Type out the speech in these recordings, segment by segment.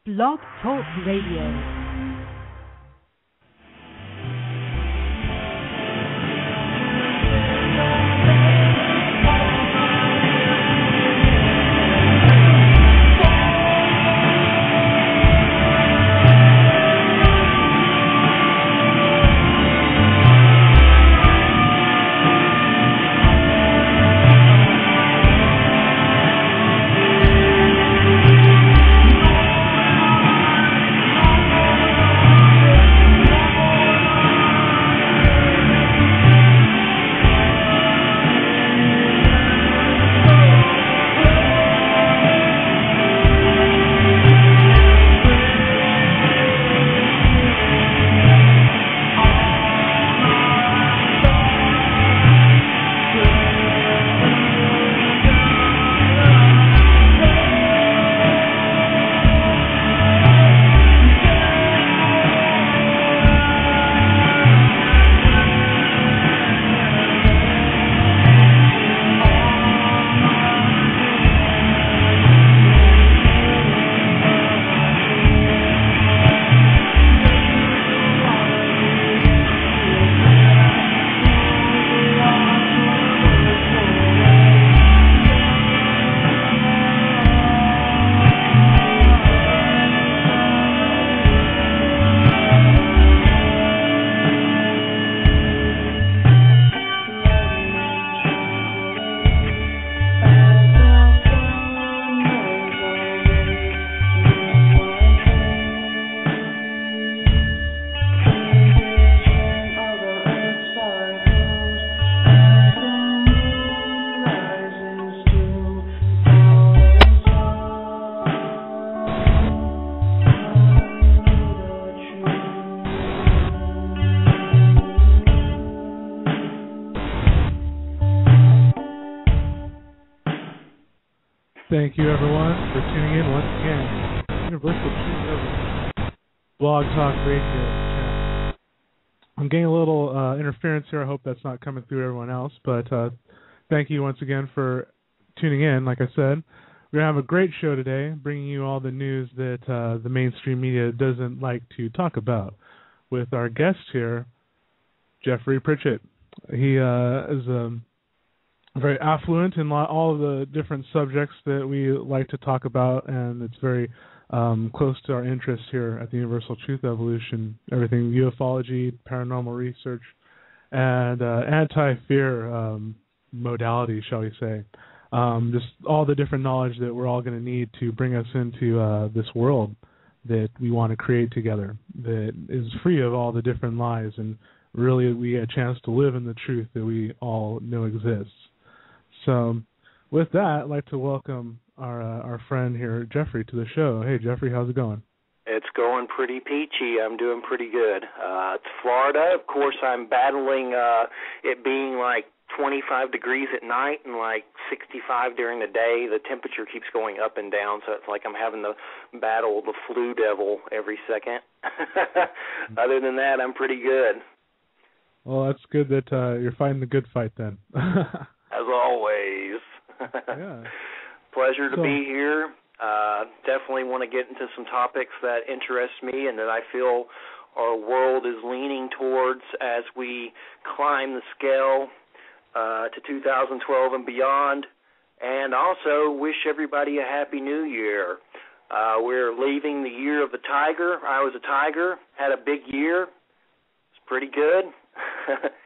Blog Talk Radio. Thank you, everyone, for tuning in once again. Universal Truth Blog Talk Radio chat. I'm getting a little interference here. I hope that's not coming through everyone else. But thank you once again for tuning in. Like I said, we're going to have a great show today, bringing you all the news that the mainstream media doesn't like to talk about. With our guest here, Jeffery Pritchett. He is very affluent in all of the different subjects that we like to talk about, and it's very close to our interests here at the Universal Truth Evolution. Everything ufology, paranormal research, and anti-fear modality, shall we say. Just all the different knowledge that we're all going to need to bring us into this world that we want to create together, that is free of all the different lies, and really we get a chance to live in the truth that we all know exists. So, with that, I'd like to welcome our friend here, Jeffrey, to the show. Hey, Jeffrey, how's it going? It's going pretty peachy. I'm doing pretty good. It's Florida. Of course, I'm battling it being like 25 degrees at night and like 65 during the day. The temperature keeps going up and down, so it's like I'm having to battle the flu devil every second. Other than that, I'm pretty good. Well, that's good that you're fighting the good fight then. As always. Yeah. Pleasure to be here. Definitely want to get into some topics that interest me and that I feel our world is leaning towards as we climb the scale to 2012 and beyond. And also wish everybody a Happy New Year. We're leaving the year of the tiger. I was a tiger, had a big year. It's pretty good.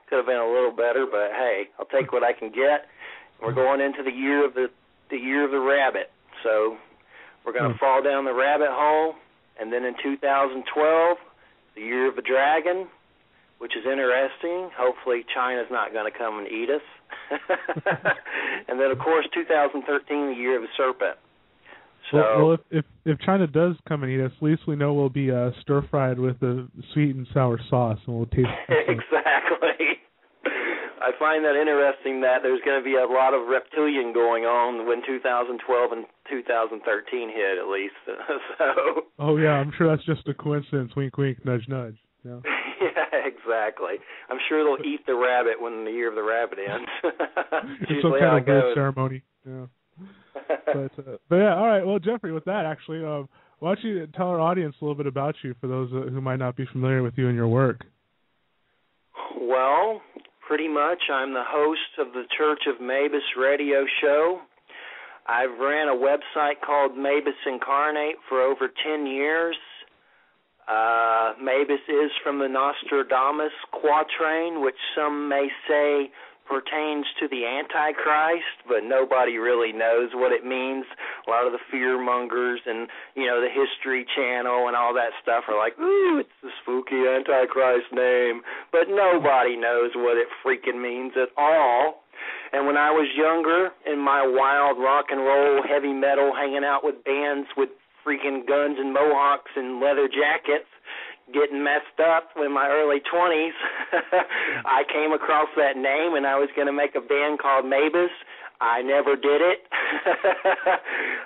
Could have been a little better, but hey, I'll take what I can get. We're going into the year of the year of the rabbit. So we're going to fall down the rabbit hole, and then in 2012, the year of the dragon, which is interesting. Hopefully China's not going to come and eat us. And then, of course, 2013, the year of the serpent. So, well, if China does come and eat us, at least we know we'll be stir-fried with a sweet and sour sauce, and we'll taste it. Exactly. I find that interesting that there's going to be a lot of reptilian going on when 2012 and 2013 hit, at least. So. Oh, yeah, I'm sure that's just a coincidence. Wink, wink, nudge, nudge. Yeah. Yeah, exactly. I'm sure they'll eat the rabbit when the year of the rabbit ends. It's some kind of weird ceremony. Yeah. But yeah, all right. Well, Jeffrey, with that, actually, Why don't you tell our audience a little bit about you for those who might not be familiar with you and your work? Well, pretty much I'm the host of the Church of Mabus radio show. I've ran a website called Mabus Incarnate for over 10 years. Mabus is from the Nostradamus quatrain, which some may say pertains to the Antichrist, but nobody really knows what it means. A lot of the fear-mongers and, the History Channel and all that stuff are like, ooh, it's the spooky Antichrist name. But nobody knows what it freaking means at all. And when I was younger, in my wild rock and roll, heavy metal, hanging out with bands with freaking guns and mohawks and leather jackets, getting messed up in my early 20s, I came across that name, and I was going to make a band called Mabus. I never did it.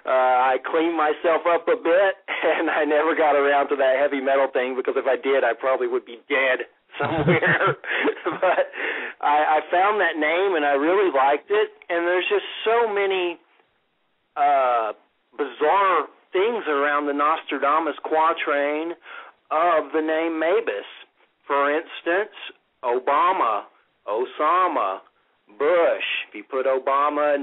I cleaned myself up a bit, and I never got around to that heavy metal thing, because if I did, I probably would be dead somewhere. But I found that name, and I really liked it, and there's just so many bizarre things around the Nostradamus quatrain of the name Mabus. For instance, Obama, Osama, Bush. If you put Osama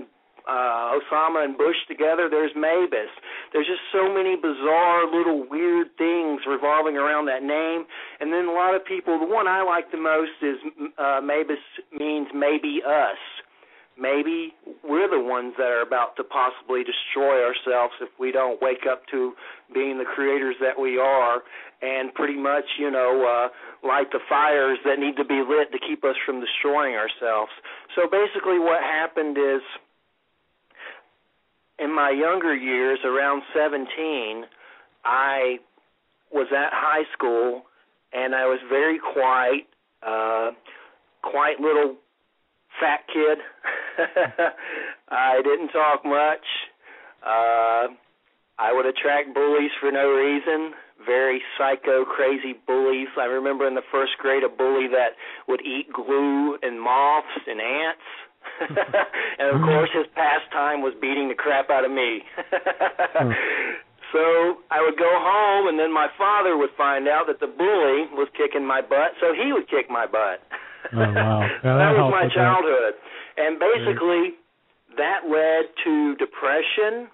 and Bush together, there's Mabus. There's just so many bizarre little weird things revolving around that name. And then a lot of people, the one I like the most is Mabus means maybe us. Maybe we're the ones that are about to possibly destroy ourselves if we don't wake up to being the creators that we are, and pretty much, light the fires that need to be lit to keep us from destroying ourselves. So basically what happened is, in my younger years, around 17, I was at high school, and I was very quiet little fat kid. I didn't talk much. I would attract bullies for no reason, very psycho, crazy bullies. I remember in the first grade a bully that would eat glue and moths and ants. And, of course, his pastime was beating the crap out of me. So I would go home, and then my father would find out that the bully was kicking my butt, so he would kick my butt. Oh, wow. Yeah, that was my childhood. And basically, that led to depression,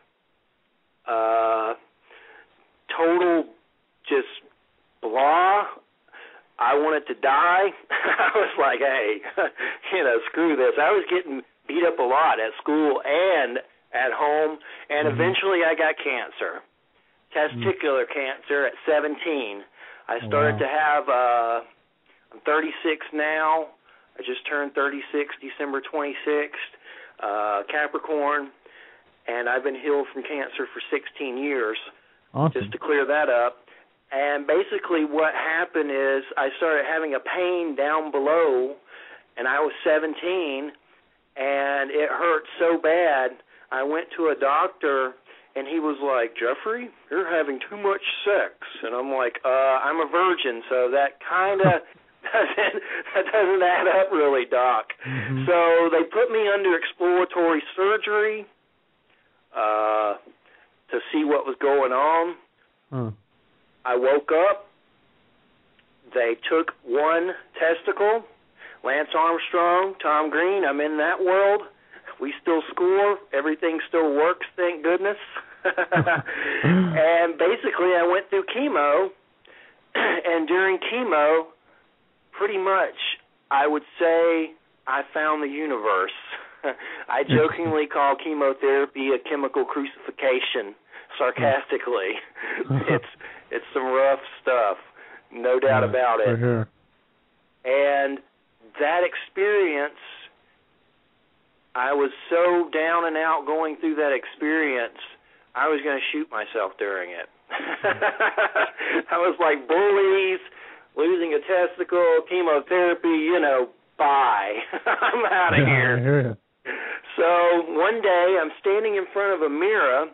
total just blah. I wanted to die. I was like, hey, screw this. I was getting beat up a lot at school and at home, and eventually I got cancer, testicular cancer at 17. I started to have, I'm 36 now. I just turned 36 December 26th, Capricorn, and I've been healed from cancer for 16 years. Awesome. Just to clear that up. And basically what happened is I started having a pain down below, and I was 17, and it hurt so bad. I went to a doctor, and he was like, Jeffrey, you're having too much sex. And I'm like, I'm a virgin, so that kind of doesn't add up really, Doc. Mm-hmm. So they put me under exploratory surgery to see what was going on. Huh. I woke up. They took one testicle. Lance Armstrong, Tom Green, I'm in that world. We still score. Everything still works, thank goodness. And basically I went through chemo, and during chemo, pretty much I would say I found the universe. I jokingly call chemotherapy a chemical crucifixion, sarcastically. It's some rough stuff, no doubt about it. Sure. And that experience, I was so down and out going through that experience, I was going to shoot myself during it. I was like, bullies, losing a testicle, chemotherapy, bye. I'm out of here. So one day I'm standing in front of a mirror,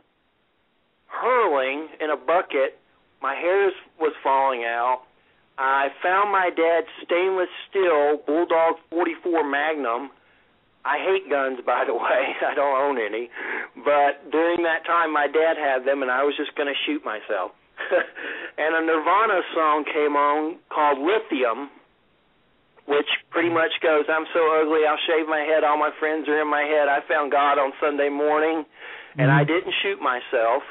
hurling in a bucket. My hair was falling out. I found my dad's stainless steel Bulldog 44 Magnum. I hate guns, by the way. I don't own any. But during that time, my dad had them, and I was just going to shoot myself. and a Nirvana song came on called Lithium, which pretty much goes, I'm so ugly, I'll shave my head, all my friends are in my head, I found God on Sunday morning, and I didn't shoot myself.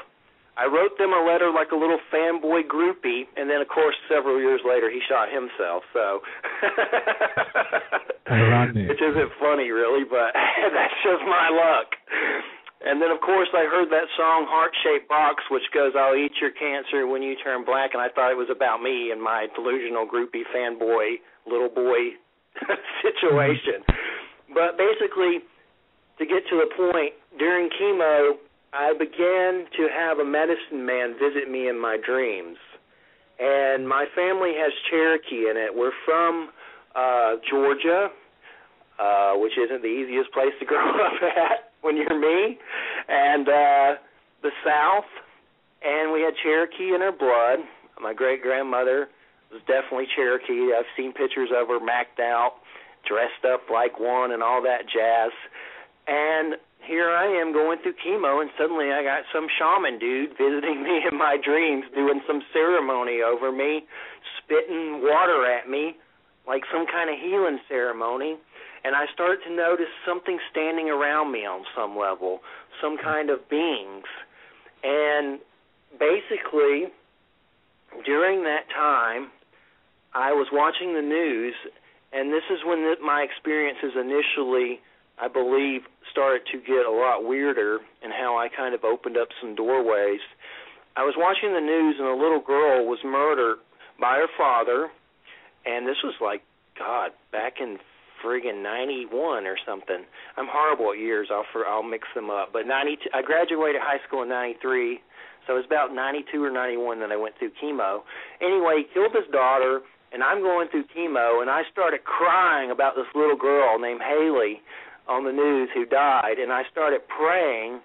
I wrote them a letter like a little fanboy groupie, and then, of course, several years later, he shot himself, so. Ironic. Which isn't funny, really, but that's just my luck. And then, of course, I heard that song, Heart-Shaped Box, which goes, I'll eat your cancer when you turn black, and I thought it was about me and my delusional groupie fanboy, little boy situation. But basically, to get to the point, during chemo, I began to have a medicine man visit me in my dreams. And my family has Cherokee in it. We're from Georgia, which isn't the easiest place to grow up at when you're me, and the South. And we had Cherokee in our blood. My great-grandmother was definitely Cherokee. I've seen pictures of her macked out, dressed up like one and all that jazz. And here I am going through chemo, and suddenly I got some shaman dude visiting me in my dreams, doing some ceremony over me, spitting water at me, like some kind of healing ceremony. And I started to notice something standing around me on some level, some kind of beings. And basically, during that time, I was watching the news, and this is when my experiences initially, I believe, started to get a lot weirder, and how I kind of opened up some doorways. I was watching the news, and a little girl was murdered by her father, and this was like, God, back in friggin' 91 or something. I'm horrible at years. I'll mix them up. But I graduated high school in 93, so it was about 92 or 91 that I went through chemo. Anyway, he killed his daughter, and I'm going through chemo, and I started crying about this little girl named Haley on the news who died, and I started praying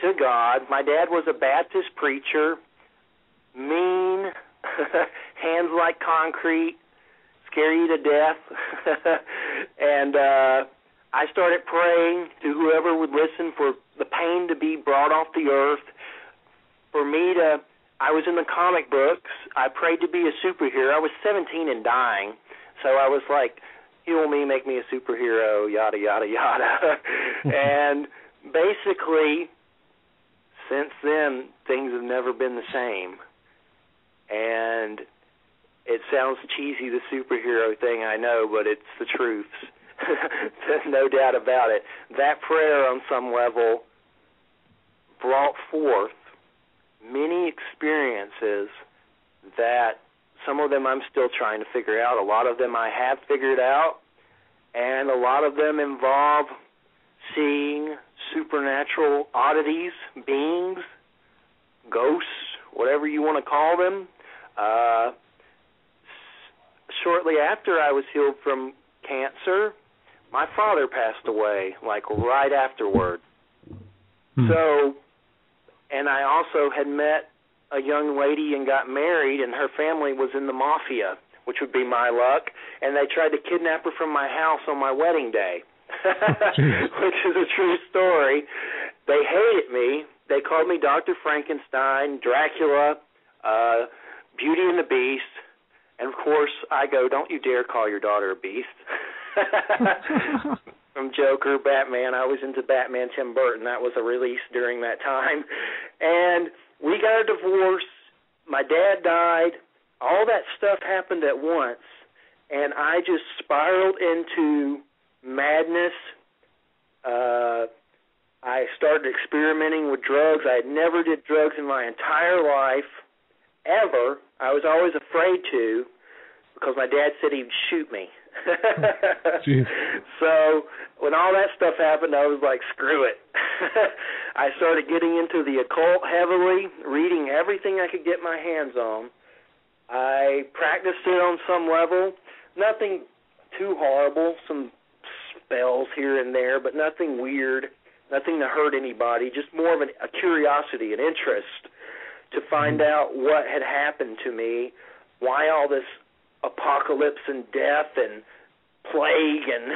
to God. My dad was a Baptist preacher, mean, hands like concrete, scare you to death. And I started praying to whoever would listen for the pain to be brought off the earth, for me to, I was in the comic books, I prayed to be a superhero. I was 17 and dying, so I was like, heal me, make me a superhero, yada, yada, yada. And basically, since then, things have never been the same. And it sounds cheesy, the superhero thing, I know, but it's the truth. There's no doubt about it. That prayer, on some level, brought forth many experiences that some of them I'm still trying to figure out. A lot of them I have figured out, and a lot of them involve seeing supernatural oddities, beings, ghosts, whatever you want to call them. Shortly after I was healed from cancer, my father passed away, like right afterward. So, and I also had met a young lady and got married, and her family was in the mafia, which would be my luck, and they tried to kidnap her from my house on my wedding day, which is a true story. They hated me. They called me Dr. Frankenstein, Dracula, Beauty and the Beast, and, of course, I go, don't you dare call your daughter a beast. From Joker, Batman. I was into Batman, Tim Burton. That was a release during that time. And we got a divorce. My dad died. All that stuff happened at once, and I just spiraled into madness. I started experimenting with drugs. I had never did drugs in my entire life, ever. I was always afraid to, because my dad said he'd shoot me. So when all that stuff happened, I was like, screw it. I started getting into the occult heavily, reading everything I could get my hands on. I practiced it on some level, nothing too horrible, some spells here and there, but nothing weird, nothing to hurt anybody, just more of a curiosity, an interest to find out what had happened to me, why all this apocalypse and death and plague and,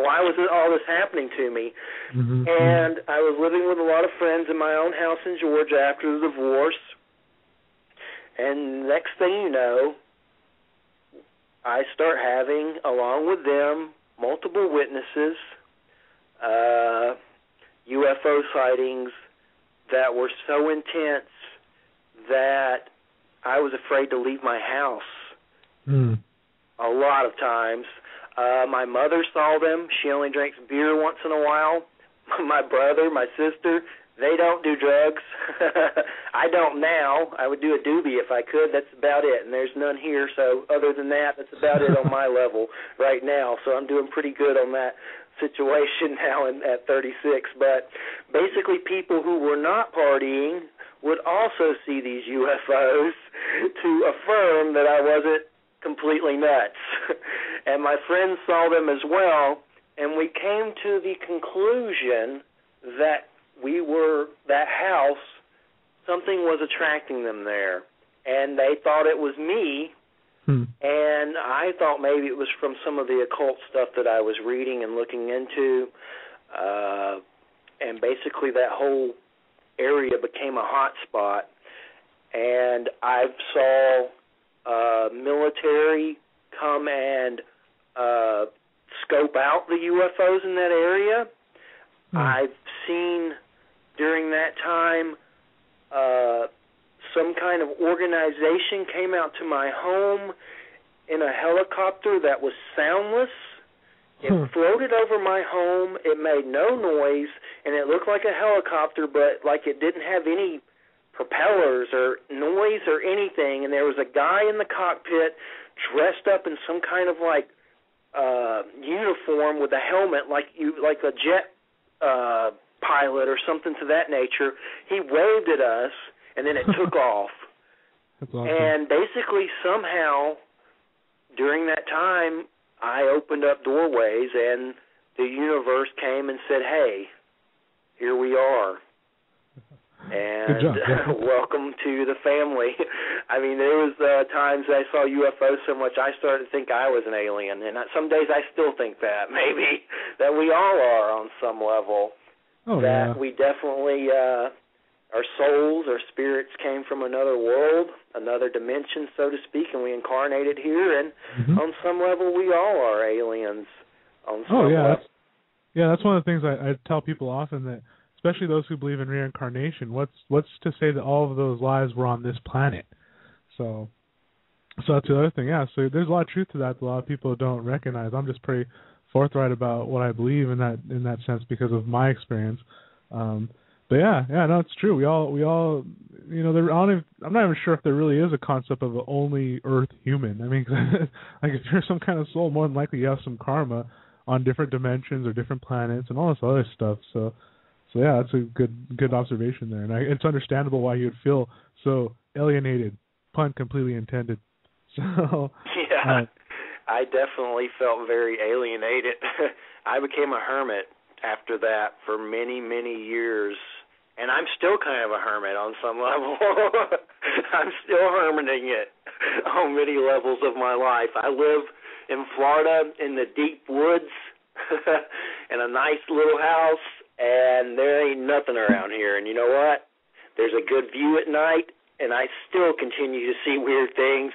why was all this happening to me? And I was living with a lot of friends in my own house in Georgia after the divorce, And next thing you know, I start having, along with them, multiple witnesses, UFO sightings that were so intense that I was afraid to leave my house a lot of times. My mother saw them. She only drinks beer once in a while. My brother, my sister, they don't do drugs. I don't now. I would do a doobie if I could. That's about it, and there's none here. So other than that, that's about it on my level right now. So I'm doing pretty good on that situation now at 36. But basically people who were not partying would also see these UFOs to affirm that I wasn't completely nuts. And my friends saw them as well, and we came to the conclusion that that house, something was attracting them there. And they thought it was me, and I thought maybe it was from some of the occult stuff that I was reading and looking into. And basically that whole area became a hot spot. And I saw military come and scope out the UFOs in that area. I've seen during that time some kind of organization came out to my home in a helicopter that was soundless. It floated over my home. It made no noise, and it looked like a helicopter, but like it didn't have any propellers or noise or anything. And there was a guy in the cockpit dressed up in some kind of like uniform with a helmet, like a jet pilot or something to that nature. He waved at us, and then it took off. That's awesome. And basically somehow during that time I opened up doorways, and the universe came and said, hey, here we are. And welcome to the family. I mean, there was times I saw UFOs so much I started to think I was an alien, and some days I still think that, maybe, that we all are on some level. We definitely, our souls, our spirits came from another world, another dimension, so to speak, and we incarnated here, and on some level we all are aliens on some level. That's one of the things I tell people often, that especially those who believe in reincarnation, what's to say that all of those lives were on this planet? So that's the other thing. Yeah, so there's a lot of truth to that a lot of people don't recognize. I'm just pretty forthright about what I believe in that sense because of my experience. But no, it's true. We all, you know, I'm not even sure if there really is a concept of an only Earth human. I mean, like if you're some kind of soul, more than likely you have some karma on different dimensions or different planets and all this other stuff. So yeah, that's a good observation there, and it's understandable why you would feel so alienated, pun completely intended. So yeah, I definitely felt very alienated. I became a hermit after that for many, many years, and I'm still kind of a hermit on some level. I'm still hermiting it on many levels of my life. I live in Florida in the deep woods in a nice little house, and there ain't nothing around here. And you know what? There's a good view at night, and I still continue to see weird things,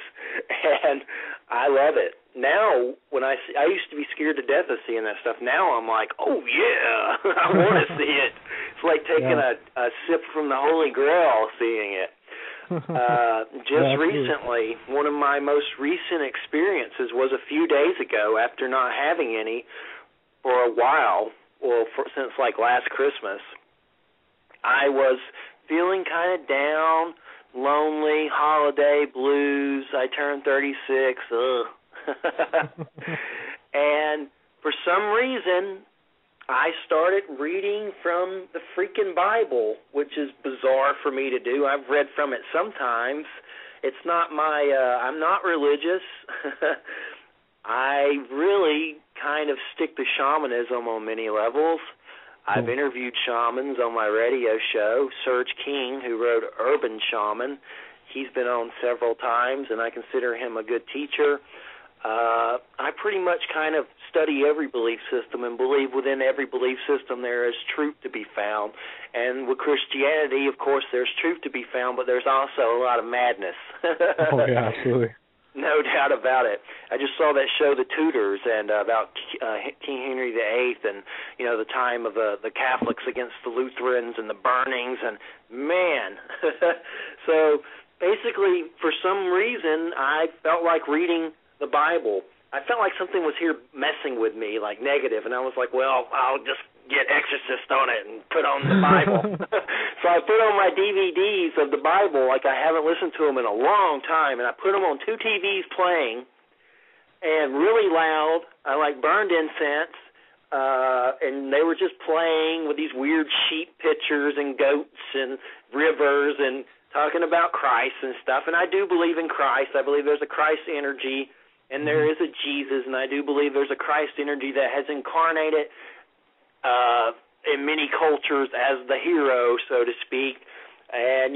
and I love it. Now, when I used to be scared to death of seeing that stuff. Now I'm like, oh, yeah, I want to see it. It's like taking a sip from the Holy Grail, seeing it. Just recently, one of my most recent experiences was a few days ago after not having any for a while. Well, since like last Christmas, I was feeling kind of down, lonely, holiday blues. I turned 36, and for some reason, I started reading from the freaking Bible, which is bizarre for me to do. I've read from it sometimes. It's not I'm not religious. I really kind of stick to shamanism on many levels. I've interviewed shamans on my radio show. Serge King, who wrote Urban Shaman, he's been on several times, and I consider him a good teacher. I pretty much kind of study every belief system and believe within every belief system there is truth to be found. And with Christianity, of course, there's truth to be found, but there's also a lot of madness. Oh, yeah, absolutely. No doubt about it. I just saw that show, The Tudors, and about King Henry VIII, and the time of the Catholics against the Lutherans and the burnings, and man. So basically, for some reason, I felt like reading the Bible. I felt like something was here messing with me, like negative, and I was like, well, I'll just get Exorcist on it and put on the Bible. So I put on my DVDs of the Bible, like I haven't listened to them in a long time, and I put them on 2 TVs playing, and really loud. I burned incense, and they were just playing with these weird sheep pictures and goats and rivers and talking about Christ and stuff. And I do believe in Christ. I believe there's a Christ energy, and there is a Jesus, and I do believe there's a Christ energy that has incarnated in many cultures as the hero, so to speak, and,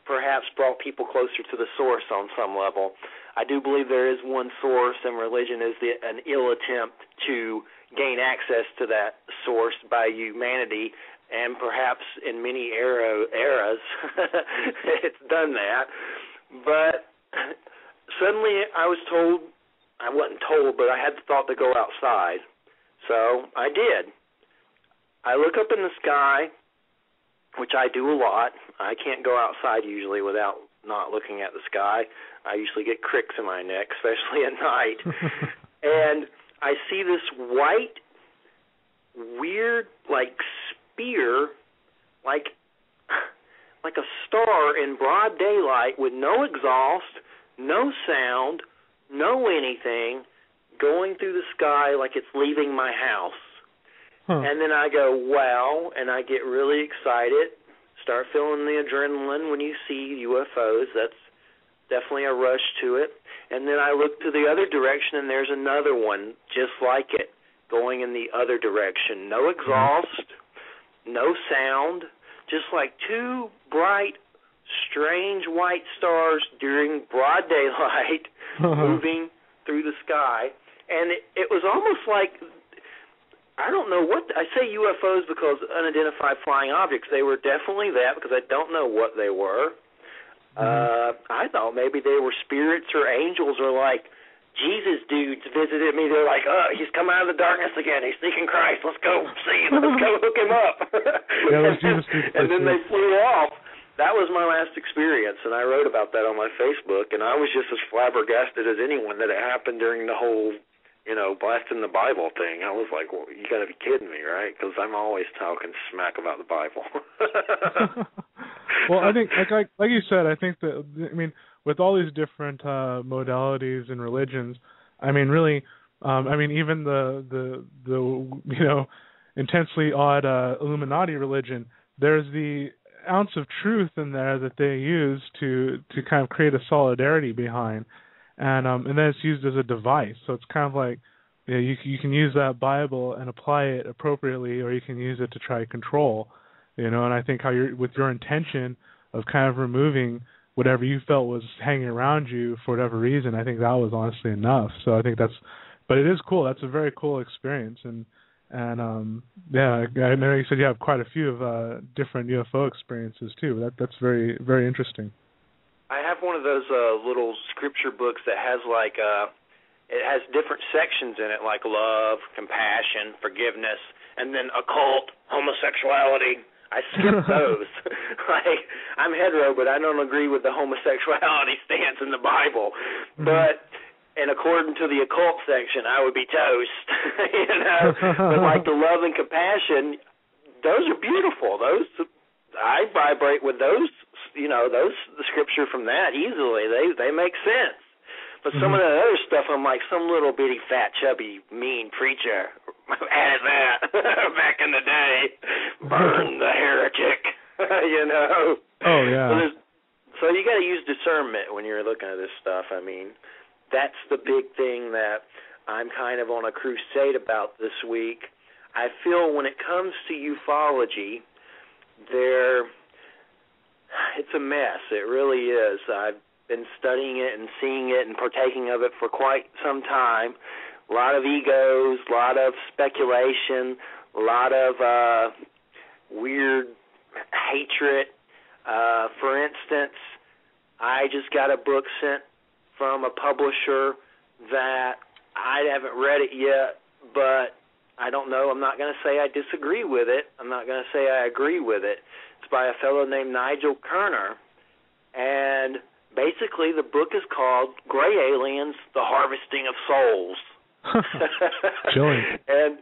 perhaps brought people closer to the source on some level. I do believe there is one source, and religion is an ill attempt to gain access to that source by humanity, and perhaps in many eras it's done that. But suddenly I wasn't told, but I had the thought to go outside. So I did. I look up in the sky, which I do a lot. I can't go outside usually without not looking at the sky. I usually get cricks in my neck, especially at night. And I see this white, weird, spear, like a star in broad daylight with no exhaust, no sound, no anything, going through the sky like it's leaving my house. And then I go, wow, and I get really excited, start feeling the adrenaline when you see UFOs. That's definitely a rush to it. And then I look to the other direction, and there's another one just like it, going in the other direction. No exhaust, no sound, just like 2 bright, strange white stars during broad daylight moving through the sky. And it was almost like, I don't know what, I say UFOs because unidentified flying objects. They were definitely that because I don't know what they were. I thought maybe they were spirits or angels or Jesus dudes visited me. They're like, oh, he's come out of the darkness again. He's seeking Christ. Let's go see him. Let's go hook him up. And then they flew off. That was my last experience, and I wrote about that on my Facebook, and I was just as flabbergasted as anyone that it happened during the whole blasting the Bible thing. I was like, well, you got to be kidding me, right? Because I'm always talking smack about the Bible. Well, I think, like you said, I think that, with all these different modalities and religions, really, even the intensely odd Illuminati religion, there's the ounce of truth in there that they use to kind of create a solidarity behind. And then it's used as a device, so it's kind of like you can use that Bible and apply it appropriately, or you can use it to try to control, And I think how with your intention of kind of removing whatever you felt was hanging around you for whatever reason, I think that was honestly enough. So I think but it is cool. That's a very cool experience, and I know you said you have quite a few of different UFO experiences too. That's very, very interesting. I have one of those little scripture books that has it has different sections in it, like love, compassion, forgiveness, and then occult, homosexuality. I skipped those. I'm hetero, but I don't agree with the homosexuality stance in the Bible. But according to the occult section, I would be toast. But the love and compassion, those are beautiful. Those I vibrate with those. The scripture from that easily. They make sense. But some of the other stuff, I'm like some little bitty fat chubby mean preacher added that back in the day. Burn the heretic. Oh yeah. So you got to use discernment when you're looking at this stuff. That's the big thing that I'm kind of on a crusade about this week. I feel when it comes to ufology, it's a mess. It really is. been studying it and seeing it and partaking of it for quite some time. A lot of egos, a lot of speculation, a lot of weird hatred. For instance, I just got a book sent from a publisher that I haven't read it yet, but I don't know. I'm not going to say I disagree with it. I'm not going to say I agree with it. It's by a fellow named Nigel Kerner, and basically the book is called Gray Aliens, The Harvesting of Souls. And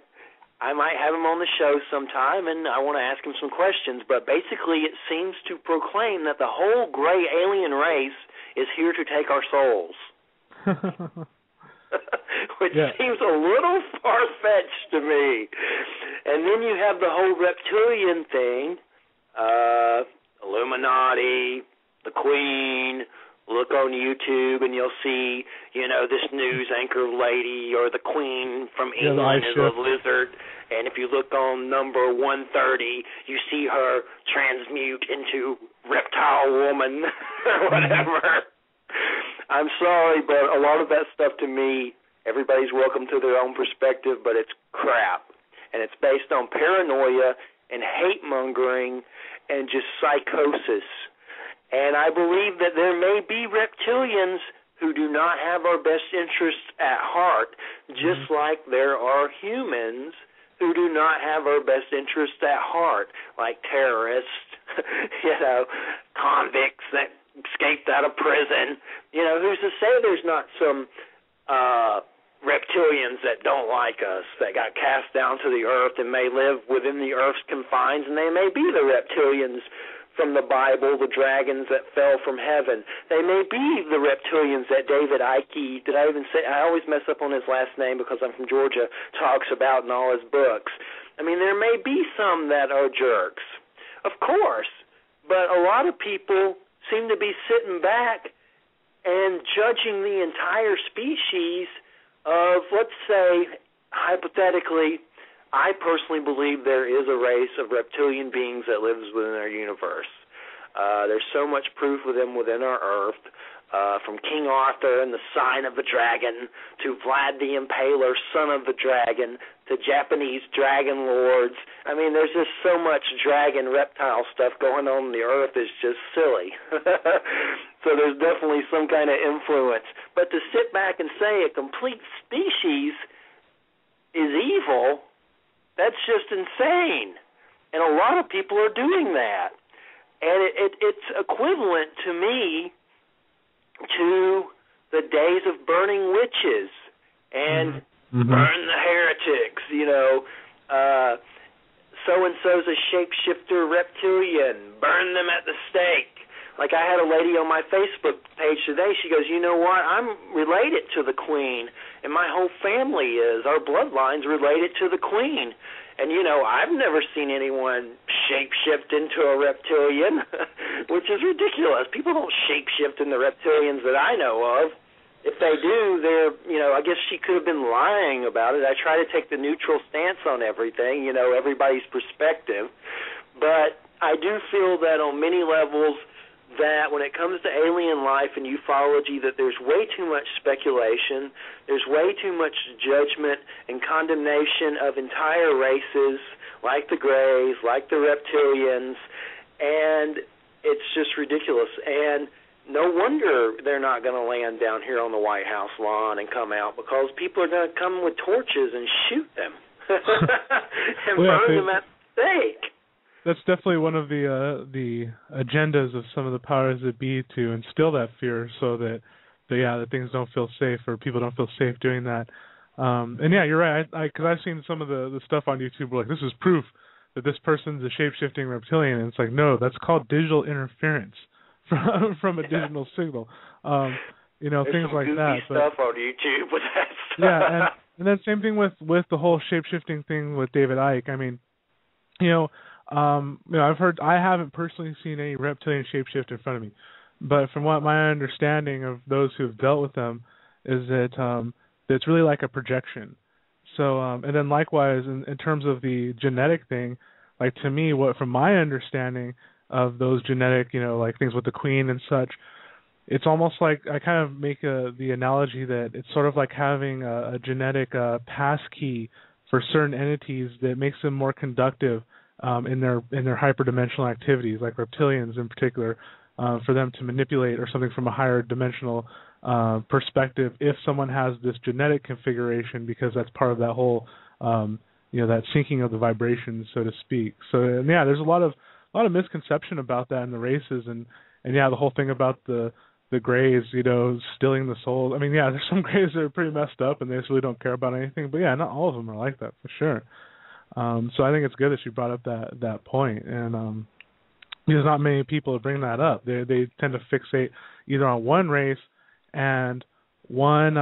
I might have him on the show sometime, and I want to ask him some questions, but basically it seems to proclaim that the whole gray alien race is here to take our souls. Which seems a little far-fetched to me. And then you have the whole reptilian thing, Illuminati, the Queen. Look on YouTube and you'll see, this news anchor lady or the Queen from England is a lizard. And if you look on number 130, you see her transmute into reptile woman or whatever. I'm sorry, but a lot of that stuff to me, everybody's welcome to their own perspective, but it's crap. And it's based on paranoia and hate-mongering and just psychosis. And I believe that there may be reptilians who do not have our best interests at heart, just like there are humans who do not have our best interests at heart, like terrorists, convicts that escaped out of prison. Who's to say there's not some reptilians that don't like us, that got cast down to the earth and may live within the earth's confines, and they may be the reptilians from the Bible, the dragons that fell from heaven. They may be the reptilians that David Icke, I always mess up on his last name because I'm from Georgia, talks about in all his books. I mean, there may be some that are jerks, of course, but a lot of people seem to be sitting back and judging the entire species of, let's say, hypothetically, I personally believe there is a race of reptilian beings that lives within our universe. There's so much proof of them within our Earth, from King Arthur and the Sign of the Dragon to Vlad the Impaler, Son of the Dragon, to Japanese dragon lords. I mean, there's just so much dragon reptile stuff going on the Earth is just silly. So there's definitely some kind of influence. But to sit back and say a complete species is evil, that's just insane. And a lot of people are doing that. And it's equivalent to me to the days of burning witches and burn the heretics, so-and-so's a shapeshifter reptilian, burn them at the stake. Like I had a lady on my Facebook page today, she goes, you know what, I'm related to the Queen, and my whole family is. Our bloodline's related to the Queen. And, I've never seen anyone shape-shift into a reptilian, which is ridiculous. People don't shape-shift into reptilians that I know of. If they do, they're, I guess she could have been lying about it. I try to take the neutral stance on everything, everybody's perspective. But I do feel that on many levels that when it comes to alien life and ufology, that there's way too much speculation, there's way too much judgment and condemnation of entire races, like the Greys, like the reptilians, and it's just ridiculous. And no wonder they're not going to land down here on the White House lawn and come out, because people are going to come with torches and shoot them and burn them at the stake. That's definitely one of the agendas of some of the powers that be, to instill that fear, so that things don't feel safe, or people don't feel safe doing that. And yeah, you're right. Because I've seen some of the stuff on YouTube where, like, this is proof that this person's a shape-shifting reptilian, and it's like, no, that's called digital interference from a digital signal. There's things some like goofy that. Stuff on YouTube with that stuff. Yeah, and then same thing with the whole shape-shifting thing with David Icke. I mean, I've heard, I haven't personally seen any reptilian shapeshift in front of me, but from what my understanding of those who have dealt with them is that it's really like a projection. So, and then likewise, in terms of the genetic thing, like, to me, what from my understanding of those genetic, like things with the Queen and such, it's almost like I kind of make the analogy that it's sort of like having a genetic passkey for certain entities that makes them more conductive in their hyperdimensional activities, like reptilians in particular, for them to manipulate or something from a higher dimensional perspective if someone has this genetic configuration, because that's part of that whole that syncing of the vibrations, so to speak. So yeah, there's a lot of misconception about that in the races, and yeah, the whole thing about the Greys, stealing the souls. I mean, yeah, there's some Greys that are pretty messed up and they just really don't care about anything. But yeah, not all of them are like that for sure. So I think it's good that you brought up that point, and because not many people bring that up. They tend to fixate either on one race and one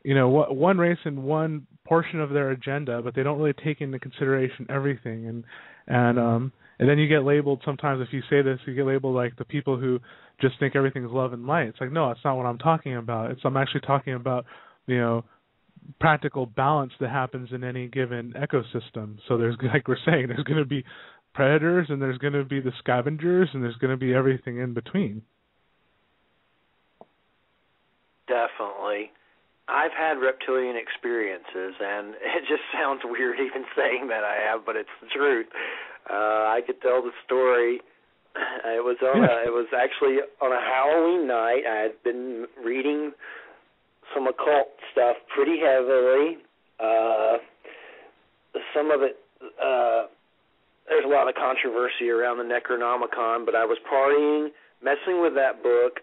race and one portion of their agenda, but they don't really take into consideration everything. And then you get labeled sometimes, if you say this, you get labeled like the people who just think everything is love and light. It's like, no, that's not what I'm talking about. I'm actually talking about, practical balance that happens in any given ecosystem. So there's, like we're saying, there's going to be predators and there's going to be the scavengers and there's going to be everything in between. Definitely. I've had reptilian experiences, and it just sounds weird even saying that I have, but it's the truth. I could tell the story. It was actually on a Halloween night. I had been reading some occult stuff pretty heavily. Some of it, there's a lot of controversy around the Necronomicon, but I was partying, messing with that book,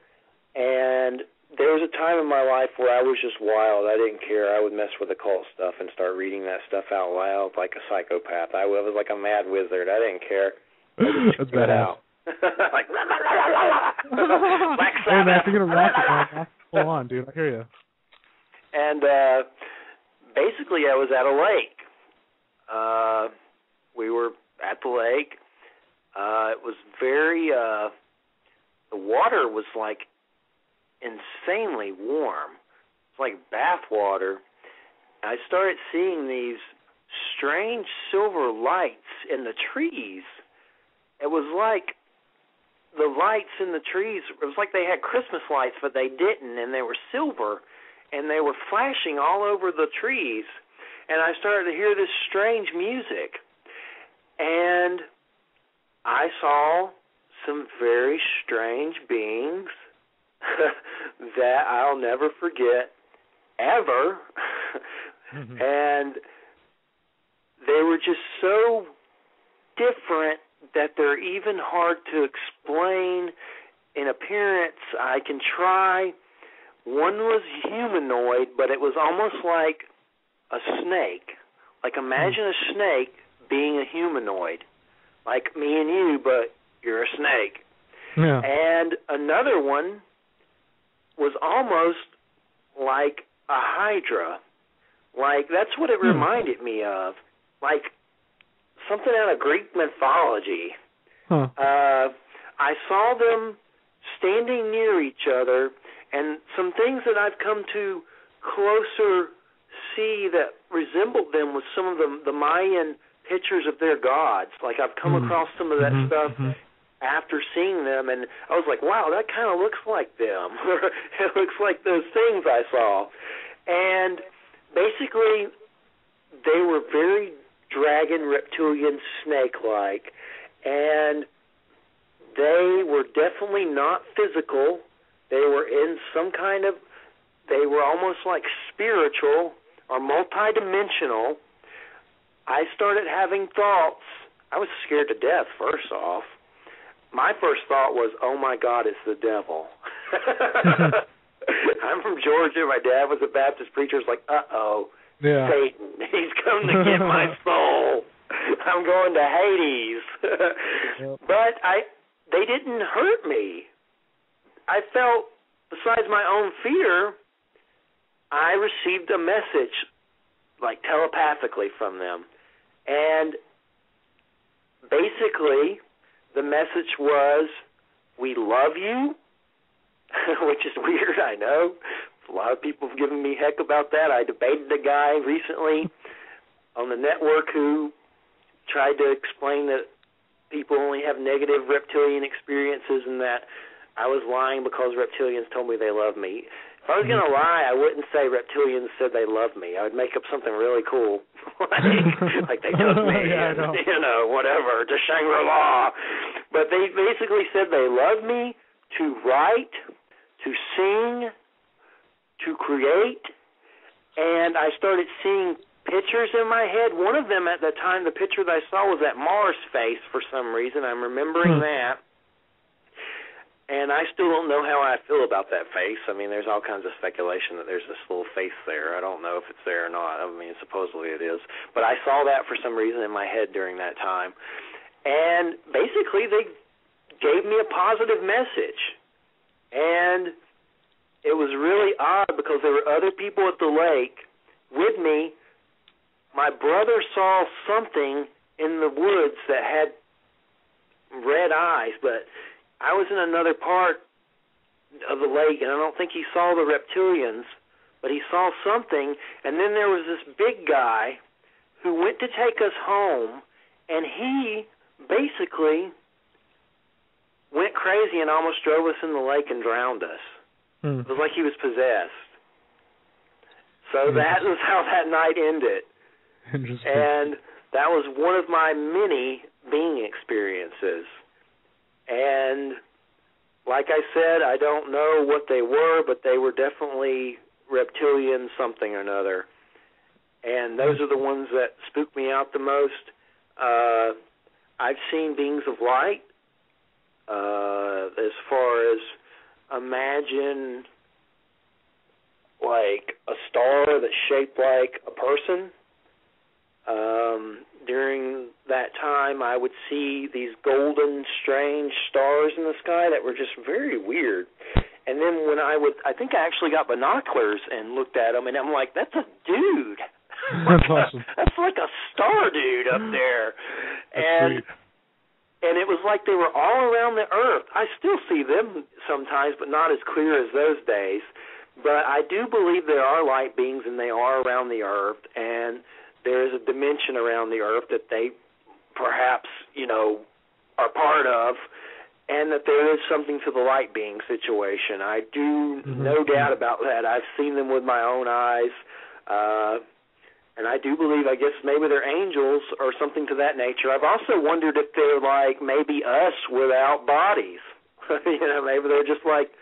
and there was a time in my life where I was just wild. I didn't care. I would mess with occult stuff and start reading that stuff out loud like a psychopath. I was like a mad wizard. I didn't care. That's bad out. Like, la, la, la, la, la. Black Sabbath. Hey, man, if you're going to rap it, man, hold on, dude. I hear you. And basically, I was at a lake. We were at the lake. It was very, the water was like insanely warm. It's like bath water. I started seeing these strange silver lights in the trees. It was like the lights in the trees, it was like they had Christmas lights, but they didn't, and they were silver, and they were flashing all over the trees. And I started to hear this strange music. And I saw some very strange beings that I'll never forget, ever. Mm-hmm. And they were just so different that they're even hard to explain in appearance. I can try. One was humanoid, but it was almost like a snake. Like, imagine a snake being a humanoid, like me and you, but you're a snake. Yeah. And another one was almost like a hydra. Like, that's what it reminded me of. Like something out of Greek mythology. Huh. I saw them standing near each other, and some things that I've come to closer see that resembled them was some of the Mayan pictures of their gods. Like, I've come across some of that stuff after seeing them, and I was like, wow, that kind of looks like them. It looks like those things I saw. And basically, they were very dragon, reptilian, snake-like, and they were definitely not physical. They were in some kind of, they were almost like spiritual or multidimensional. I started having thoughts. I was scared to death, first off. My first thought was, oh, my God, it's the devil. I'm from Georgia. My dad was a Baptist preacher. It's like, uh-oh, yeah. Satan. He's come to get my soul. I'm going to Hades. Yep. But they didn't hurt me. I felt, besides my own fear, I received a message, like telepathically from them. And basically, the message was, we love you, which is weird, I know. A lot of people have given me heck about that. I debated a guy recently on the network who tried to explain that people only have negative reptilian experiences and that I was lying because reptilians told me they love me. If I was going to lie, I wouldn't say reptilians said they love me. I would make up something really cool, like they took me, whatever, to Shangri-La. But they basically said they love me to write, to sing, to create, and I started seeing pictures in my head. One of them at the time, the picture that I saw was that Mars face for some reason. I'm remembering that. And I still don't know how I feel about that face. I mean, there's all kinds of speculation that there's this little face there. I don't know if it's there or not. I mean, supposedly it is. But I saw that for some reason in my head during that time. And basically they gave me a positive message. And it was really odd because there were other people at the lake with me. My brother saw something in the woods that had red eyes, but I was in another part of the lake, and I don't think he saw the reptilians, but he saw something. And then there was this big guy who went to take us home, and he basically went crazy and almost drove us in the lake and drowned us. It was like he was possessed. So that was how that night ended. And that was one of my many being experiences. And like I said, I don't know what they were, but they were definitely reptilian something or another. And those are the ones that spook me out the most. I've seen beings of light. As far as imagine like a star that's shaped like a person. During that time, I would see these golden, strange stars in the sky that were just very weird. And then when I think I actually got binoculars and looked at them, and I'm like, that's a dude. That's awesome. That's like a star dude up there. And it was like they were all around the earth. I still see them sometimes, but not as clear as those days. But I do believe there are light beings, and they are around the earth, and there is a dimension around the earth that they perhaps, are part of, and that there is something to the light being situation. I do no doubt about that. I've seen them with my own eyes, and I do believe, I guess, maybe they're angels or something to that nature. I've also wondered if they're like maybe us without bodies. Maybe they're just like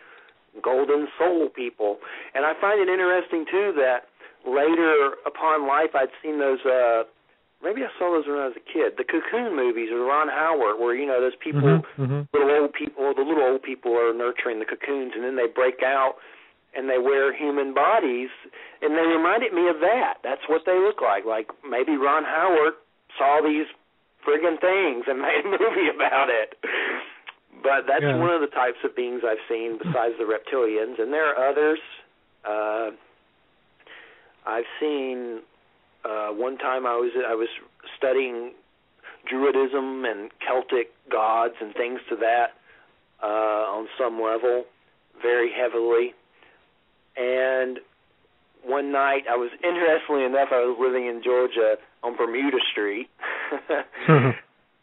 golden soul people. And I find it interesting, too, that later upon life, I'd seen those, maybe I saw those when I was a kid, the Cocoon movies or Ron Howard, where, those people, the little old people are nurturing the cocoons, and then they break out and they wear human bodies, and they reminded me of that. That's what they look like. Like maybe Ron Howard saw these friggin' things and made a movie about it. But that's one of the types of beings I've seen besides the reptilians, and there are others. I've seen one time I was studying Druidism and Celtic gods and things to that on some level, very heavily. And one night, interestingly enough, I was living in Georgia on Bermuda Street,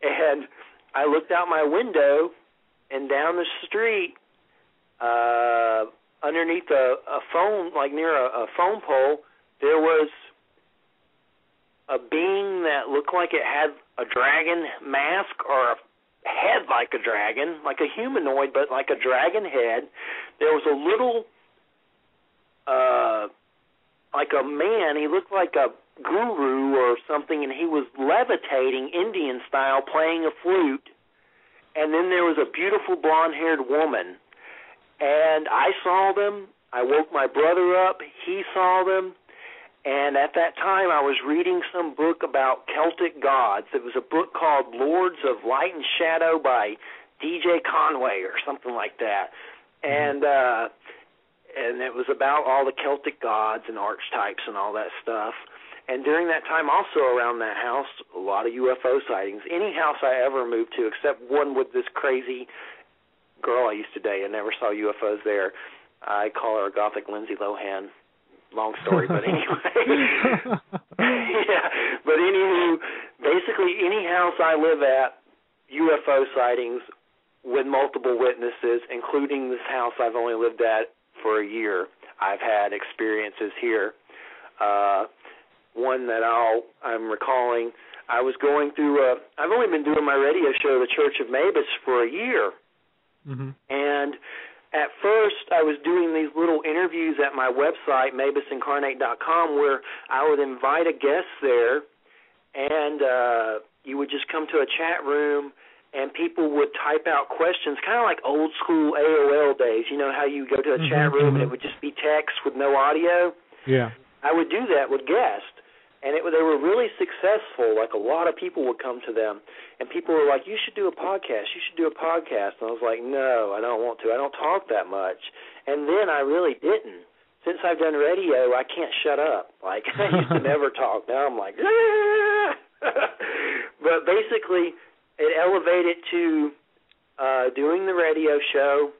and I looked out my window, and down the street, underneath a phone, like near a phone pole, there was a being that looked like it had a dragon mask or a head like a dragon, like a humanoid, but like a dragon head. There was a little, like a man, he looked like a guru or something, and he was levitating Indian style, playing a flute. And then there was a beautiful blonde-haired woman. And I saw them. I woke my brother up. He saw them. And at that time, I was reading some book about Celtic gods. It was a book called Lords of Light and Shadow by D.J. Conway or something like that. And it was about all the Celtic gods and archetypes and all that stuff. And during that time, also around that house, a lot of UFO sightings. Any house I ever moved to, except one with this crazy girl I used to date. I never saw UFOs there. I call her Gothic Lindsay Lohan. Long story, but anyway. Yeah, but anywho, basically any house I live at, UFO sightings with multiple witnesses, including this house I've only lived at for a year. I've had experiences here. One that I'm recalling, I was going through I've only been doing my radio show, The Church of Mavis, for a year. Mm-hmm. And at first I was doing these little interviews at my website, mavisincarnate.com, where I would invite a guest there, and you would just come to a chat room, and people would type out questions, kind of like old school AOL days. You know how you go to a chat room and it would just be text with no audio? Yeah. I would do that with guests. And they were really successful. Like, a lot of people would come to them. And people were like, you should do a podcast. You should do a podcast. And I was like, no, I don't want to. I don't talk that much. And then I really didn't. Since I've done radio, I can't shut up. Like, I used to never talk. Now I'm like, But basically, it elevated to doing the radio show.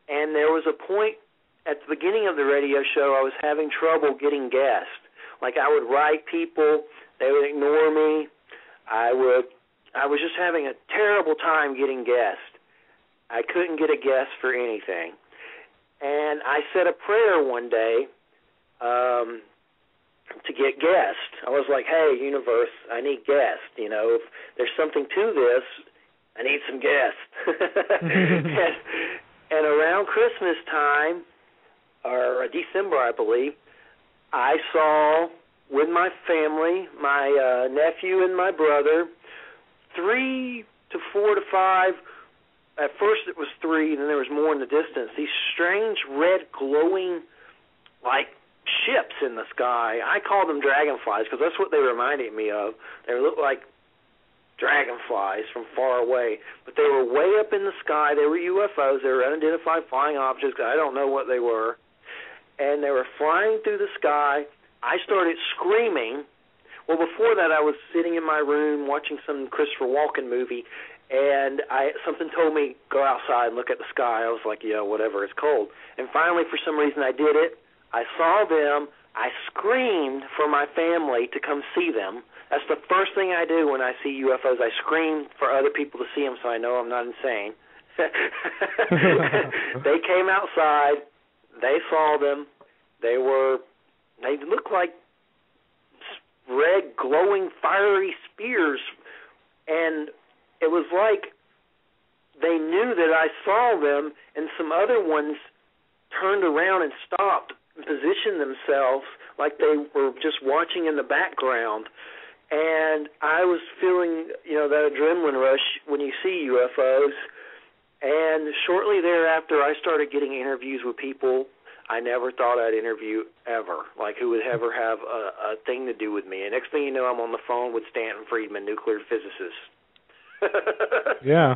And there was a point at the beginning of the radio show I was having trouble getting guests. Like, I would write people, they would ignore me. I was just having a terrible time getting guests. I couldn't get a guest for anything. And I said a prayer one day to get guests. I was like, hey, universe, I need guests. You know, if there's something to this, I need some guests. and around Christmas time, or December, I believe, I saw, with my family, my nephew and my brother, 3 to 4 to 5, at first it was 3, then there was more in the distance, these strange red glowing, like, ships in the sky. I call them dragonflies because that's what they reminded me of. They looked like dragonflies from far away, but they were way up in the sky. They were UFOs. They were unidentified flying objects. I don't know what they were. And they were flying through the sky. I started screaming. Well, before that, I was sitting in my room watching some Christopher Walken movie, and something told me, go outside and look at the sky. I was like, yeah, whatever, it's cold. And finally, for some reason, I did it. I saw them. I screamed for my family to come see them. That's the first thing I do when I see UFOs. I scream for other people to see them so I know I'm not insane. They came outside. They saw them. They looked like red, glowing, fiery spears. And it was like they knew that I saw them, and some other ones turned around and stopped and positioned themselves like they were just watching in the background. And I was feeling, that adrenaline rush when you see UFOs. And shortly thereafter, I started getting interviews with people I never thought I'd interview ever, like who would ever have a thing to do with me. And next thing you know, I'm on the phone with Stanton Friedman, nuclear physicist. Yeah.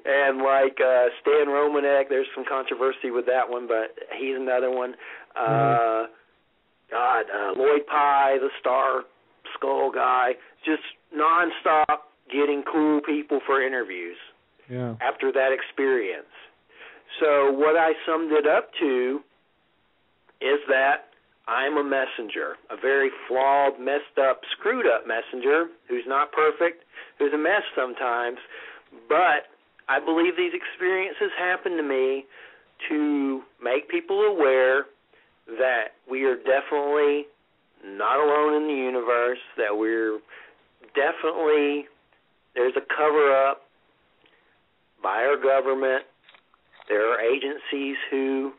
And like Stan Romanek, there's some controversy with that one, but he's another one. Lloyd Pye, the Star Skull guy, just nonstop getting cool people for interviews. Yeah. After that experience. So what I summed it up to is that I'm a messenger, a very flawed, messed up, screwed up messenger who's not perfect, who's a mess sometimes, but I believe these experiences happen to me to make people aware that we are definitely not alone in the universe, that we're definitely, there's a cover-up by our government. There are agencies who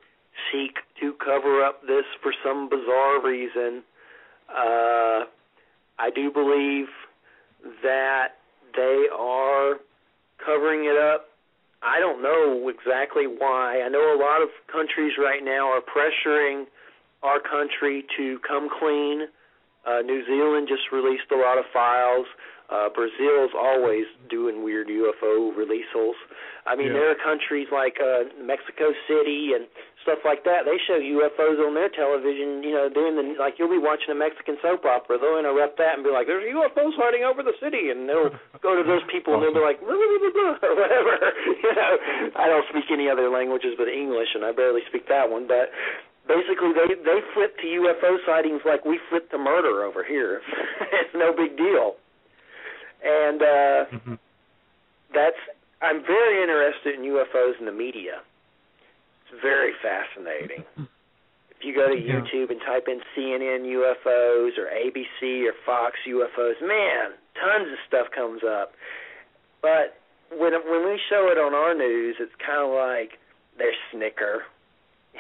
seek to cover up this for some bizarre reason. I do believe that they are covering it up. I don't know exactly why. I know a lot of countries right now are pressuring our country to come clean. New Zealand just released a lot of files. Brazil's always doing weird UFO releases. I mean, there are countries like Mexico City and stuff like that. They show UFOs on their television, like you'll be watching a Mexican soap opera. They'll interrupt that and be like, there's UFOs hiding over the city. And they'll go to those people and they'll be like, blah, blah, blah, blah, or whatever. I don't speak any other languages but English, and I barely speak that one. But basically, they flip to UFO sightings like we flip to murder over here. It's no big deal. And I'm very interested in UFOs in the media. It's very fascinating. If you go to YouTube and type in CNN UFOs or ABC or Fox UFOs, man, tons of stuff comes up. But when we show it on our news, it's kind of like they snicker.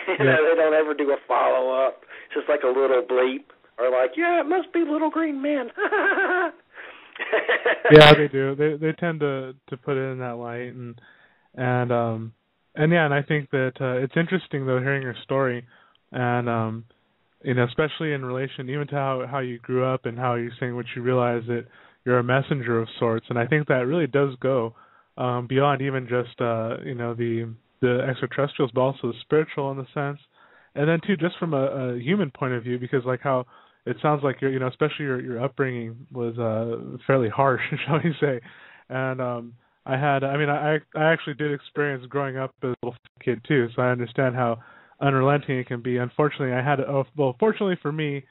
They don't ever do a follow-up. It's just like a little bleep. Or like, yeah, it must be little green men. Yeah, they do. They tend to put it in that light, and I think that it's interesting though hearing your story, and especially in relation even to how you grew up and how you're saying what you realize that you're a messenger of sorts, and I think that really does go beyond even just the extraterrestrials, but also the spiritual in the sense, and then too just from a human point of view, because like how it sounds like especially your upbringing was fairly harsh, shall we say, and I actually did experience growing up as a little kid too, so I understand how unrelenting it can be. Unfortunately, fortunately for me,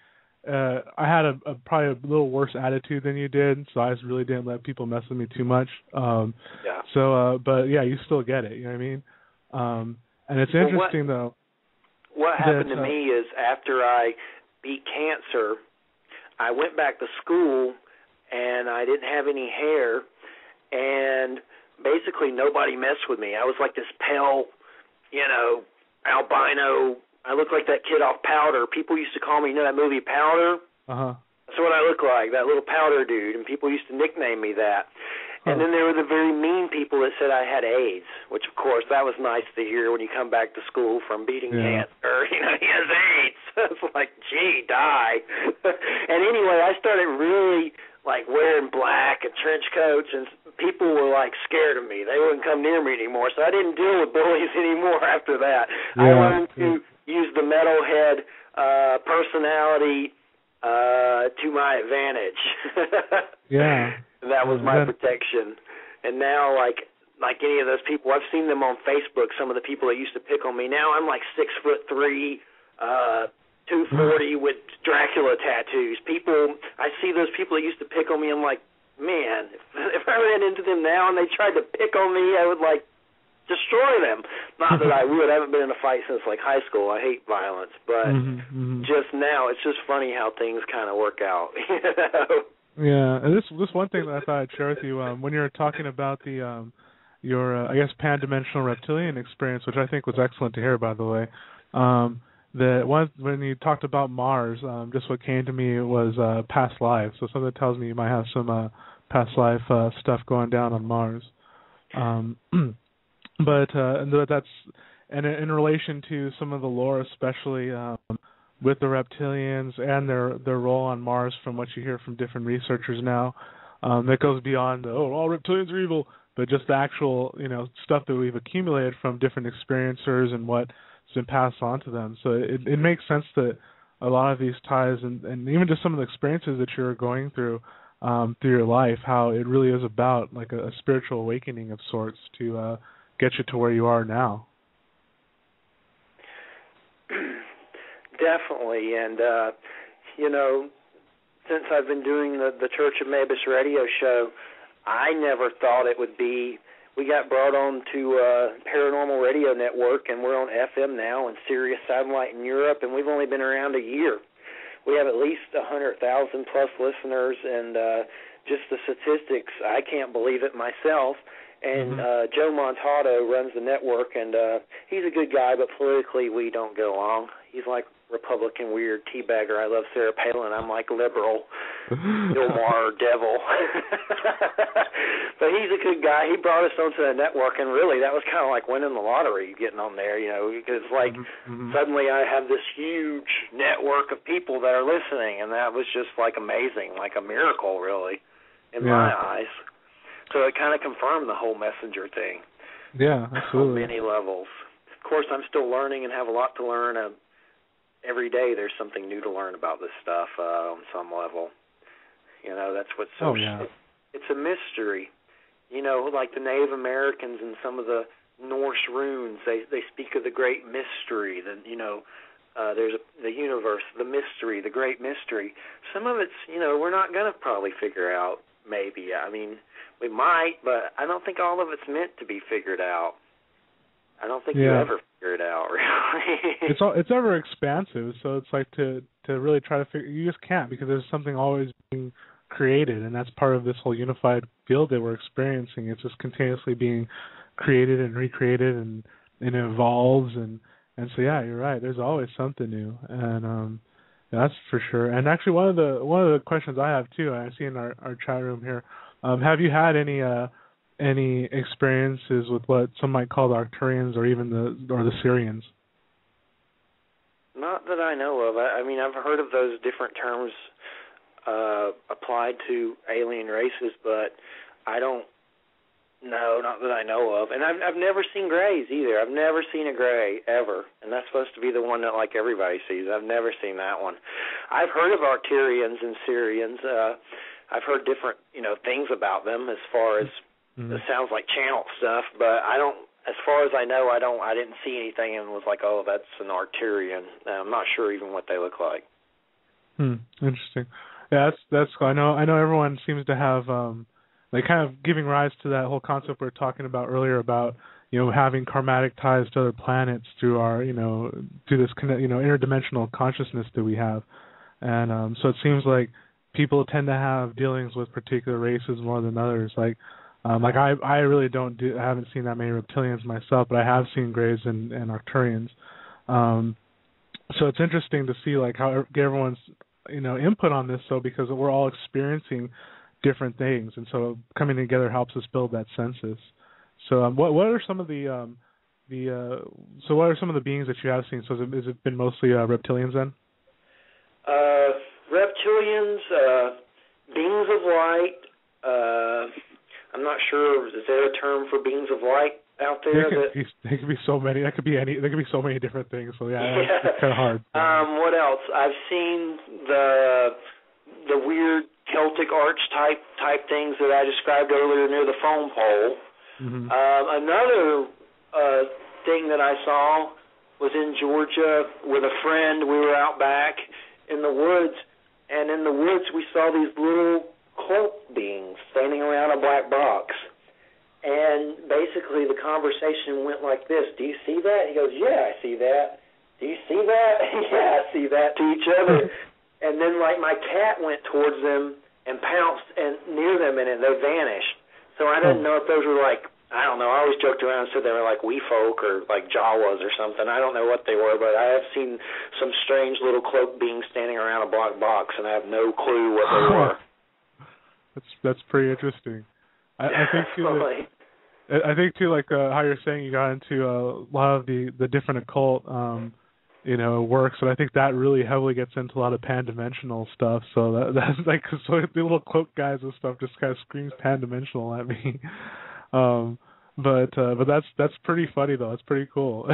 I had probably a little worse attitude than you did, so I just really didn't let people mess with me too much. So, but yeah, you still get it. You know what I mean? And it's interesting though. What happened to me is after I beat cancer, I went back to school and I didn't have any hair, and basically nobody messed with me. I was like this pale, albino. I looked like that kid off Powder. People used to call me, that movie Powder? Uh-huh. That's what I look like, that little powder dude, and people used to nickname me that. And then there were the very mean people that said I had AIDS, which, of course, that was nice to hear when you come back to school from beating cancer. He has AIDS. It's like, gee, die. And anyway, I started really, wearing black and trench coats, and people were, scared of me. They wouldn't come near me anymore, so I didn't deal with bullies anymore after that. I learned to use the metalhead personality to my advantage. That was my protection. And now, like any of those people, I've seen them on Facebook, some of the people that used to pick on me. Now I'm 6'3", 240 with Dracula tattoos. I see those people that used to pick on me, I'm like, man, if I ran into them now and they tried to pick on me, I would, destroy them. Not that I would. I haven't been in a fight since, high school. I hate violence. But just now, it's just funny how things kind of work out, Yeah, and this one thing that I thought I'd share with you, when you were talking about your I guess pan-dimensional reptilian experience, which I think was excellent to hear, by the way. When you talked about Mars, just what came to me was past lives. So something that tells me you might have some past life stuff going down on Mars. But that's in relation to some of the lore, especially with the reptilians and their role on Mars, from what you hear from different researchers now, that goes beyond all reptilians are evil, but just the actual stuff that we've accumulated from different experiencers and what's been passed on to them. So it makes sense that a lot of these ties and even just some of the experiences that you're going through your life, how it really is about a spiritual awakening of sorts to get you to where you are now. Definitely, and since I've been doing the Church of Mavis radio show, I never thought it would be. We got brought on to Paranormal Radio Network, and we're on FM now and Sirius Satellite in Europe, and we've only been around a year. We have at least 100,000 plus listeners, and just the statistics, I can't believe it myself. And Joe Montaldo runs the network, and he's a good guy, but politically we don't get along. He's like Republican weird teabagger. I love Sarah Palin. I'm like liberal, Ilmar devil. But he's a good guy. He brought us onto the network, and really that was kind of like winning the lottery, getting on there, because suddenly I have this huge network of people that are listening, and that was just amazing, like a miracle really in my eyes. So it kind of confirmed the whole messenger thing. Yeah, absolutely. On many levels. Of course, I'm still learning and have a lot to learn. Every day there's something new to learn about this stuff on some level. That's what's so... It's a mystery. Like the Native Americans and some of the Norse runes, they speak of the great mystery. There's the universe, the mystery, the great mystery. Some of it's, we're not going to probably figure out. maybe. I mean, we might, but I don't think all of it's meant to be figured out. I don't think you ever figure it out, really. It's ever expansive, so it's like to really try to figure. You just can't, because there's something always being created, and that's part of this whole unified field that we're experiencing. It's just continuously being created and recreated, and it evolves, and so you're right. There's always something new, and that's for sure. And actually, one of the questions I have too, I see in our chat room here, have you had any experiences with what some might call the Arcturians or even the Syrians? Not that I know of. I mean, I've heard of those different terms applied to alien races, but I don't know, not that I know of. And I've never seen grays either. I've never seen a gray ever, and that's supposed to be the one that like everybody sees. I've never seen that one. I've heard of Arcturians and Syrians. I've heard different things about them as far as it sounds like channel stuff, but I don't. As far as I know, I didn't see anything and was like, oh, that's an Arcturian. I'm not sure even what they look like. Interesting. Yeah, that's cool. I know everyone seems to have like kind of giving rise to that whole concept we were talking about earlier about having karmatic ties to other planets through our through this interdimensional consciousness that we have, and so it seems like people tend to have dealings with particular races more than others. Like I really I haven't seen that many reptilians myself, but I have seen Greys and Arcturians. So it's interesting to see like how everyone's input on this, so because we're all experiencing different things, and so coming together helps us build that census. So what are some of the what are some of the beings that you have seen? So has it been mostly reptilians then? Reptilians, beings of light. I'm not sure. Is there a term for beings of light out there? There could be so many. There could be so many different things. So it's kind of hard. What else? I've seen the weird Celtic arch type things that I described earlier near the phone pole. Mm-hmm. Another thing that I saw was in Georgia with a friend. We were out back in the woods, and in the woods we saw these little cloak beings standing around a black box. And basically the conversation went like this: do you see that? He goes, yeah, I see that. Do you see that? Yeah, I see that, to each other. And then like my cat went towards them and pounced near them, and they vanished. So I didn't know if those were like, I don't know, I always joked around and said they were like wee folk or like Jawas or something. I don't know what they were, but I have seen some strange little cloak beings standing around a black box, and I have no clue what they were. That's pretty interesting. I think too, like how you're saying you got into a lot of the different occult works, and I think that really heavily gets into a lot of pan-dimensional stuff. So that's like, so the little cloak guys and stuff just kind of screams pan-dimensional at me. But that's pretty funny though. That's pretty cool.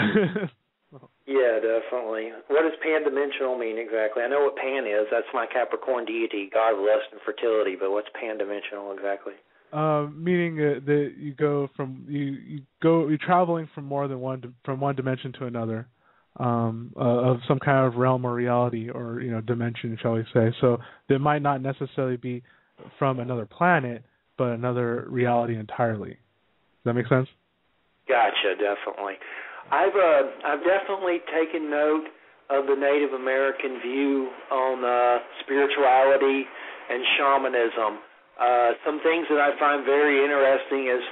Yeah, definitely. What does pan-dimensional mean exactly? I know what pan is. That's my Capricorn deity, god of lust and fertility. But what's pan-dimensional exactly? Meaning that you go from you're traveling from one dimension to another, of some kind of realm or reality or dimension, shall we say? So that might not necessarily be from another planet, but another reality entirely. Does that make sense? Gotcha, definitely. I've definitely taken note of the Native American view on spirituality and shamanism. Some things that I find very interesting is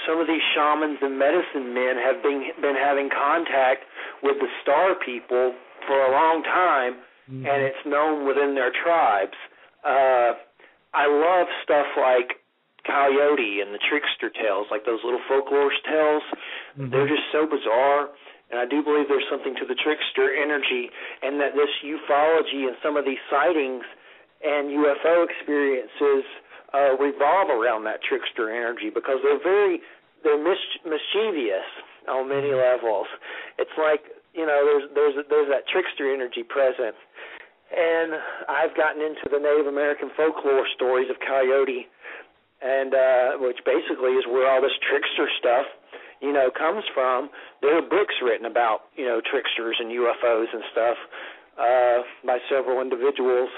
some of these shamans and medicine men have been having contact with the star people for a long time, and it's known within their tribes. I love stuff like Coyote and the trickster tales, like those little folklore tales. They're just so bizarre, and I do believe there's something to the trickster energy, and that this ufology and some of these sightings and UFO experiences revolve around that trickster energy, because they're mischievous on many levels. It's like there's that trickster energy present, and I've gotten into the Native American folklore stories of Coyote, and which basically is where all this trickster stuff comes from. There are books written about tricksters and UFOs and stuff by several individuals.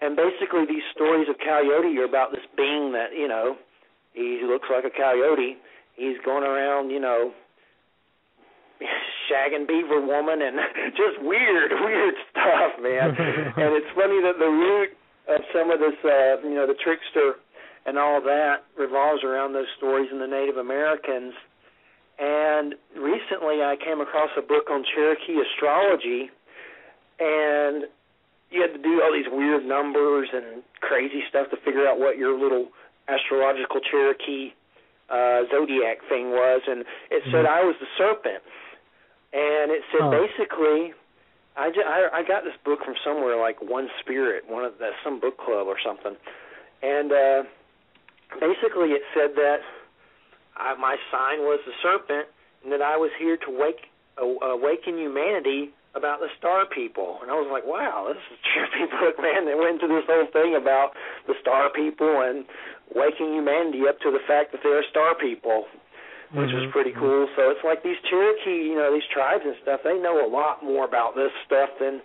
And basically these stories of coyote are about this being that, you know, he looks like a coyote. He's going around, you know, shagging beaver woman and just weird stuff, man. And it's funny that the root of some of this, you know, the trickster and all that revolves around those stories in the Native Americans. And recently I came across a book on Cherokee astrology, and you had to do all these weird numbers and crazy stuff to figure out what your little astrological Cherokee zodiac thing was. And it said I was the serpent. And it said basically, I got this book from somewhere like One Spirit, some book club or something. And basically it said that my sign was the serpent, and that I was here to awaken humanity about the star people. And I was like, wow, this is a trippy book, man. They went into this whole thing about the star people and waking humanity up to the fact that they're star people, which was pretty cool. So it's like these Cherokee, you know, these tribes and stuff, they know a lot more about this stuff than,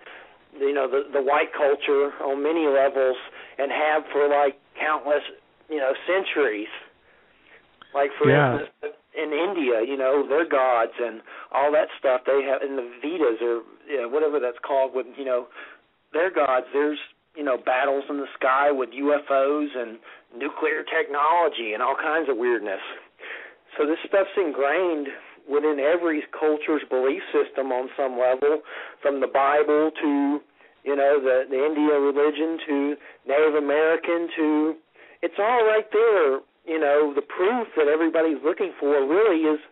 you know, the white culture on many levels, and have for like countless, you know, centuries. Like, for instance, in India, you know, their gods and all that stuff, they have, in the Vedas or, you know, whatever that's called, with, you know, their gods, there's, you know, battles in the sky with UFOs and nuclear technology and all kinds of weirdness. So this stuff's ingrained within every culture's belief system on some level, from the Bible to, you know, the India religion to Native American to, it's all right there. You know, the proof that everybody's looking for really is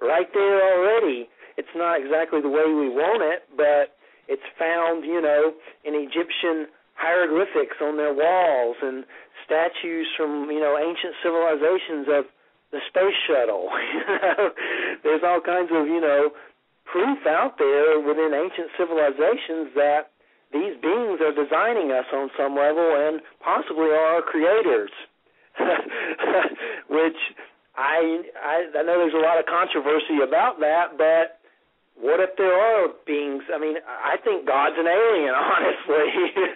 right there already. It's not exactly the way we want it, but it's found, you know, in Egyptian hieroglyphics on their walls and statues from, you know, ancient civilizations of the space shuttle. You know, there's all kinds of, you know, proof out there within ancient civilizations that these beings are designing us on some level and possibly are our creators. Which I know there's a lot of controversy about that, but what if there are beings? I mean, I think God's an alien, honestly.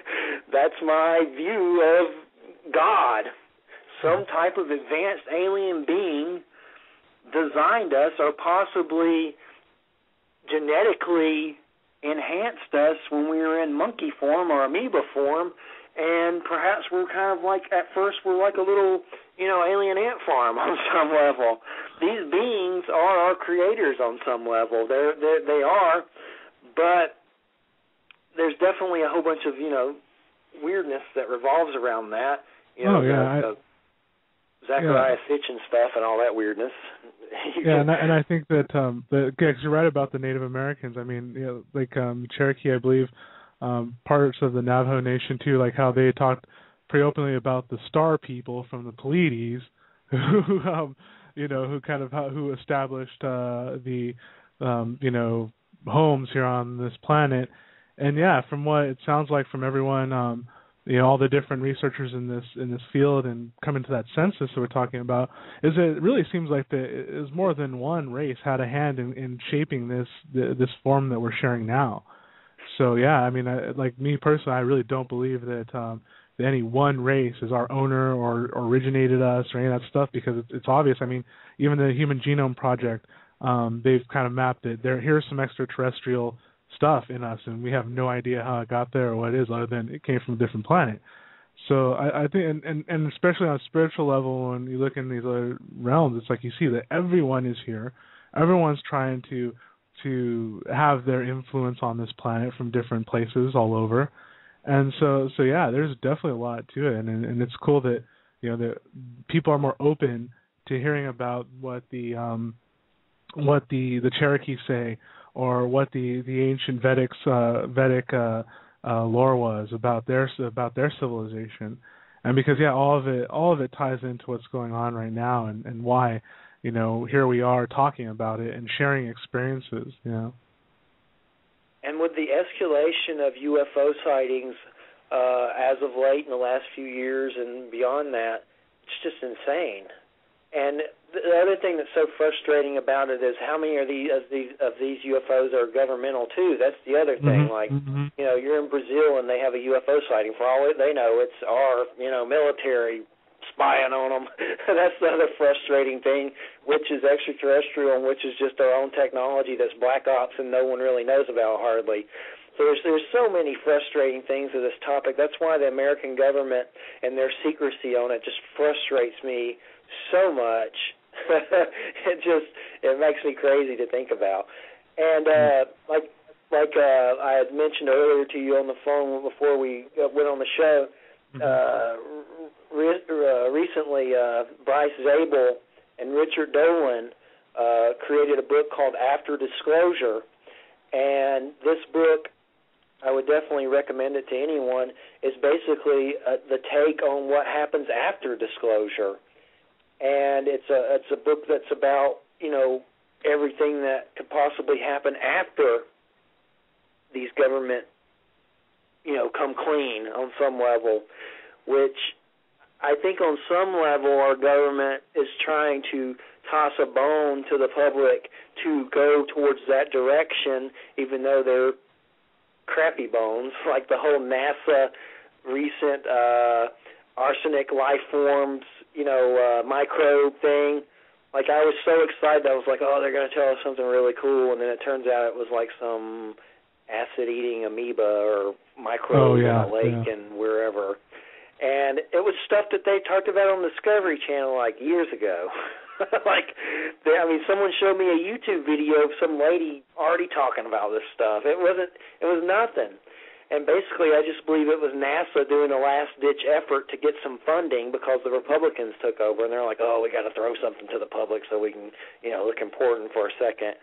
That's my view of God. Some type of advanced alien being designed us, or possibly genetically enhanced us when we were in monkey form or amoeba form. And perhaps we're kind of like, at first, we're like a little, you know, alien ant farm on some level. These beings are our creators on some level. They are, but there's definitely a whole bunch of, you know, weirdness that revolves around that. You know, Zachariah Sitch and stuff and all that weirdness. And I think that, because you're right about the Native Americans. I mean, you know, like Cherokee, I believe, parts of the Navajo Nation too, like how they talked pretty openly about the star people from the Pleiades, who you know, who established the you know, homes here on this planet. And yeah, from what it sounds like from everyone, you know, all the different researchers in this field and coming to that census that we're talking about, is it really seems like is more than one race had a hand in shaping this form that we're sharing now. So yeah, I mean, like me personally, I really don't believe that any one race is our owner or originated us or any of that stuff, because it's obvious. I mean, even the Human Genome Project, they've kind of mapped it. Here's some extraterrestrial stuff in us, and we have no idea how it got there or what it is, other than it came from a different planet. So I think, and especially on a spiritual level, when you look in these other realms, it's like you see that everyone is here. Everyone's trying to have their influence on this planet from different places all over. And so yeah, there's definitely a lot to it, and it's cool that, you know, that people are more open to hearing about what the Cherokee say, or what the ancient Vedic lore was about their civilization. And because all of it ties into what's going on right now, and why, you know, here we are talking about it and sharing experiences, you know. And with the escalation of UFO sightings as of late in the last few years and beyond that, it's just insane. And the other thing that's so frustrating about it is how many of these UFOs are governmental too. That's the other thing. Like, you know, you're in Brazil and they have a UFO sighting. For all they know, it's our, you know, military spying on them. That's the other frustrating thing, which is extraterrestrial and which is just our own technology that's black ops and no one really knows about hardly. So there's so many frustrating things with this topic. That's why the American government and their secrecy on it just frustrates me so much. It makes me crazy to think about. And like I had mentioned earlier to you on the phone before we went on the show, recently Bryce Zabel and Richard Dolan created a book called After Disclosure, and this book, I would definitely recommend it to anyone, is basically the take on what happens after disclosure. And it's a book that's about, you know, everything that could possibly happen after these government, you know, come clean on some level, which I think on some level our government is trying to toss a bone to the public to go towards that direction, even though they're crappy bones, like the whole NASA recent arsenic life forms, you know, microbe thing. Like, I was so excited. I was like, oh, they're going to tell us something really cool, and then it turns out it was like some acid-eating amoeba or microbe in a lake and wherever. And it was stuff that they talked about on the Discovery Channel like years ago. Someone showed me a YouTube video of some lady already talking about this stuff. It was nothing. And basically, I just believe it was NASA doing a last-ditch effort to get some funding because the Republicans took over, and they're like, oh, we got to throw something to the public so we can, you know, look important for a second.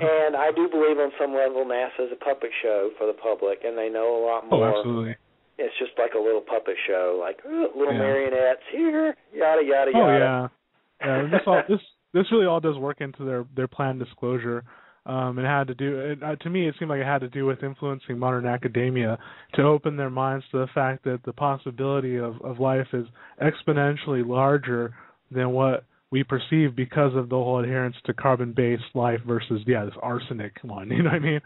And I do believe on some level NASA is a puppet show for the public, and they know a lot more. Oh, absolutely. It's just like a little puppet show, like little marionettes here, yada, yada, yada. Oh, yeah. This really all does work into their planned disclosure. It had to do, to me, it seemed like it had to do with influencing modern academia to open their minds to the fact that the possibility of life is exponentially larger than what we perceive because of the whole adherence to carbon-based life versus, this arsenic one, you know what I mean?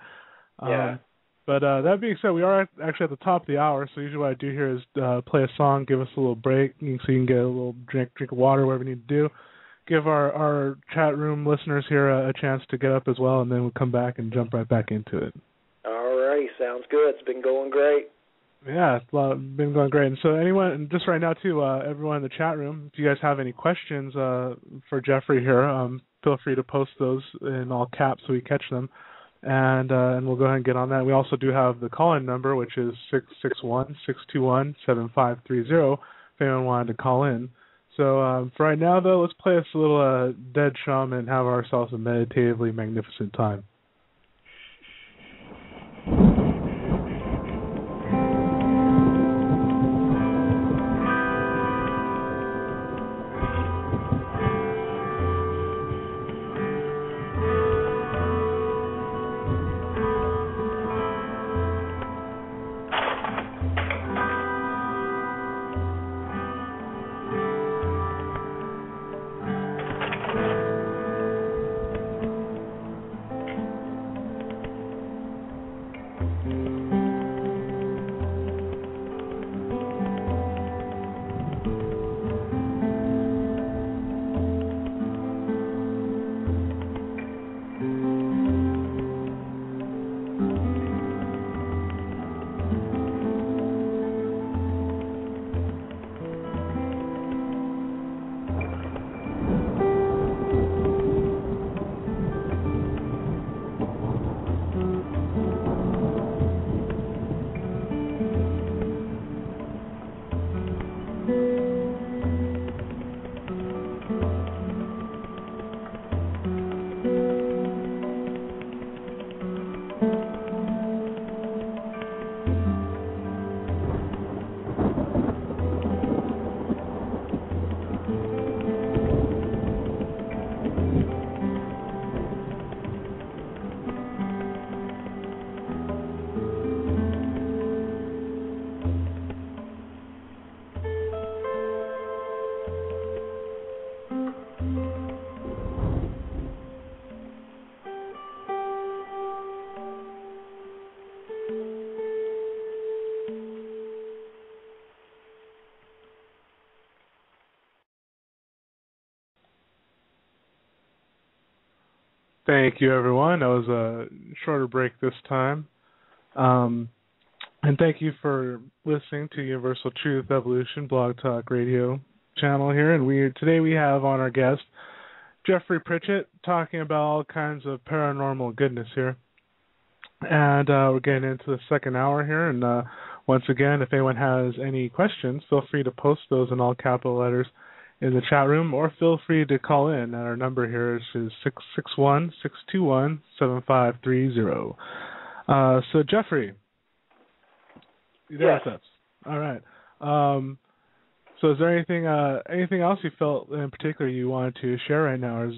Yeah. But that being said, we are actually at the top of the hour, so usually what I do here is play a song, give us a little break, so you can get a little drink of water, whatever you need to do. Give our chat room listeners here a chance to get up as well, and then we'll come back and jump right back into it. All right, sounds good. It's been going great. Yeah, it's been going great. And so anyone, just right now too, everyone in the chat room, if you guys have any questions for Jeffrey here, feel free to post those in all caps so we catch them. And we'll go ahead and get on that. We also do have the call-in number, which is 661-621-7530, if anyone wanted to call in. So for right now, though, let's play us a little Dead Shaman and have ourselves a meditatively magnificent time. Thank you, everyone. That was a shorter break this time. And thank you for listening to Universal Truth Evolution Blog Talk Radio channel here. And today we have on our guest, Jeffery Pritchett, talking about all kinds of paranormal goodness here. And we're getting into the second hour here. And once again, if anyone has any questions, feel free to post those in all capital letters in the chat room, or feel free to call in. And our number here is 661-621-7530. So, Jeffery, you there with us? All right. So is there anything else you felt in particular you wanted to share right now, or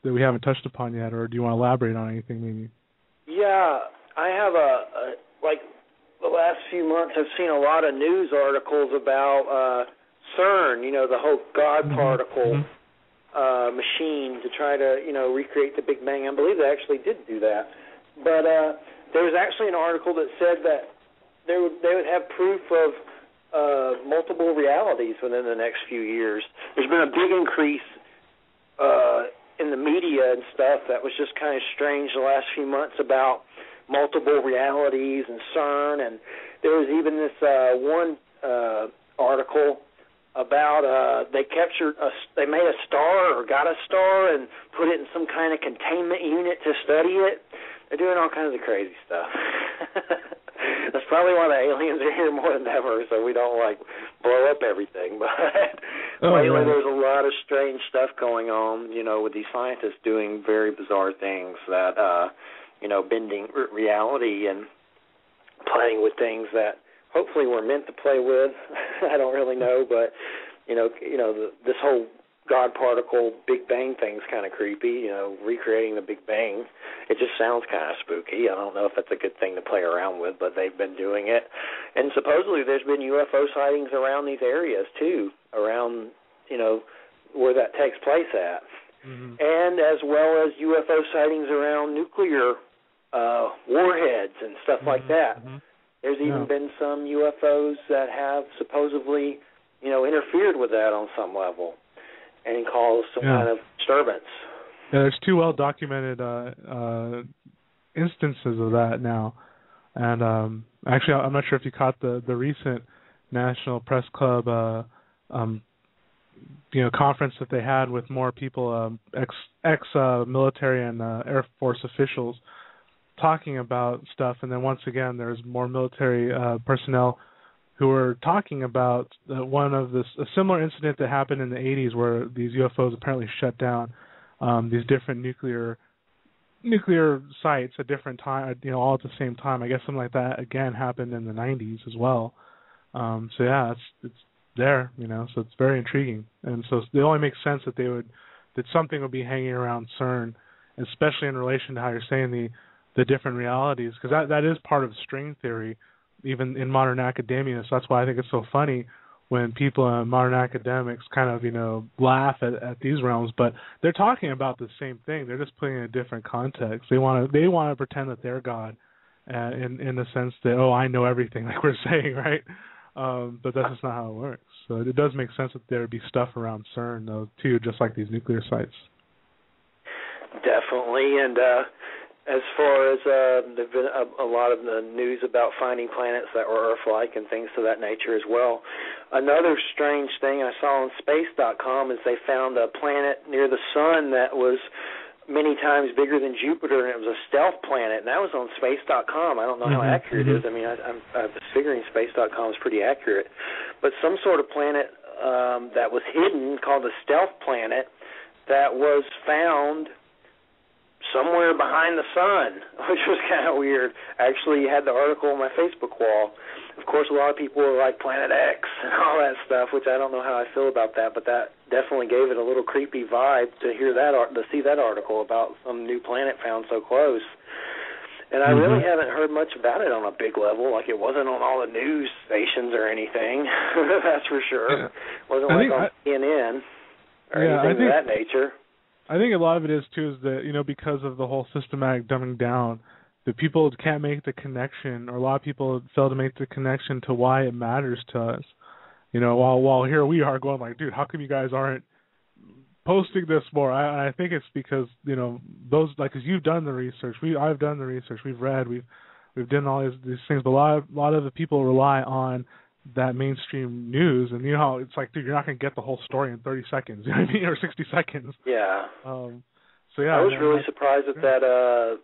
that we haven't touched upon yet, or do you want to elaborate on anything maybe? Yeah, I have like the last few months I've seen a lot of news articles about CERN, the whole God particle machine to try to, recreate the Big Bang. I believe they actually did do that. But there was actually an article that said that they would have proof of multiple realities within the next few years. There's been a big increase in the media and stuff that was just kind of strange the last few months about multiple realities and CERN. And there was even this one article about they made a star or got a star and put it in some kind of containment unit to study it. They're doing all kinds of crazy stuff. That's probably why the aliens are here more than ever, so we don't blow up everything. But lately, there's a lot of strange stuff going on. With these scientists doing very bizarre things that bending reality and playing with things that hopefully we're meant to play with. I don't really know, but this whole God particle Big Bang thing's kind of creepy. Recreating the Big Bang. It just sounds kind of spooky. I don't know if that's a good thing to play around with, but they've been doing it. And supposedly there's been UFO sightings around these areas too, around where that takes place at, and as well as UFO sightings around nuclear warheads and stuff like that. There's even been some UFOs that have supposedly, interfered with that on some level and caused some kind of disturbance. Yeah, there's two well-documented instances of that now. And actually, I'm not sure if you caught the recent National Press Club conference that they had with more people, ex-military and Air Force officials, talking about stuff, and then once again there's more military personnel who were talking about a similar incident that happened in the 80s where these UFOs apparently shut down these different nuclear sites at different time, all at the same time. I guess something like that again happened in the 90s as well. So yeah, it's there, so it's very intriguing, and so it only makes sense that that something would be hanging around CERN, especially in relation to how you're saying the different realities, because that is part of string theory, even in modern academia. So that's why I think it's so funny when people in modern academics kind of, laugh at these realms, but they're talking about the same thing. They're just putting it in a different context. They want to pretend that they're God, in the sense that, I know everything, like we're saying, right? But that's just not how it works. So it does make sense that there would be stuff around CERN, though, too, just like these nuclear sites. Definitely, and as far as there's been a lot of the news about finding planets that were Earth-like and things of that nature as well. Another strange thing I saw on space.com is they found a planet near the sun that was many times bigger than Jupiter, and it was a stealth planet, and that was on space.com. I don't know how accurate it is. I mean, I was figuring space.com is pretty accurate. But some sort of planet that was hidden called a stealth planet that was found somewhere behind the sun, which was kind of weird. I actually had the article on my Facebook wall. Of course, a lot of people were like Planet X and all that stuff, which I don't know how I feel about that, but that definitely gave it a little creepy vibe to see that article about some new planet found so close. And I really haven't heard much about it on a big level. Like, it wasn't on all the news stations or anything. That's for sure. Yeah. It wasn't on CNN or anything of that nature. I think a lot of it is, too, is that, because of the whole systematic dumbing down, that people can't make the connection, or a lot of people fail to make the connection to why it matters to us. While here we are going like, dude, how come you guys aren't posting this more. I think it's because those because you've done the research. I've done the research. We've read. We've done all these things. But a lot of the people rely on that mainstream news, and how it's like, dude, you're not going to get the whole story in 30 seconds, you know what I mean, or 60 seconds. Yeah. So yeah, I was really surprised at that.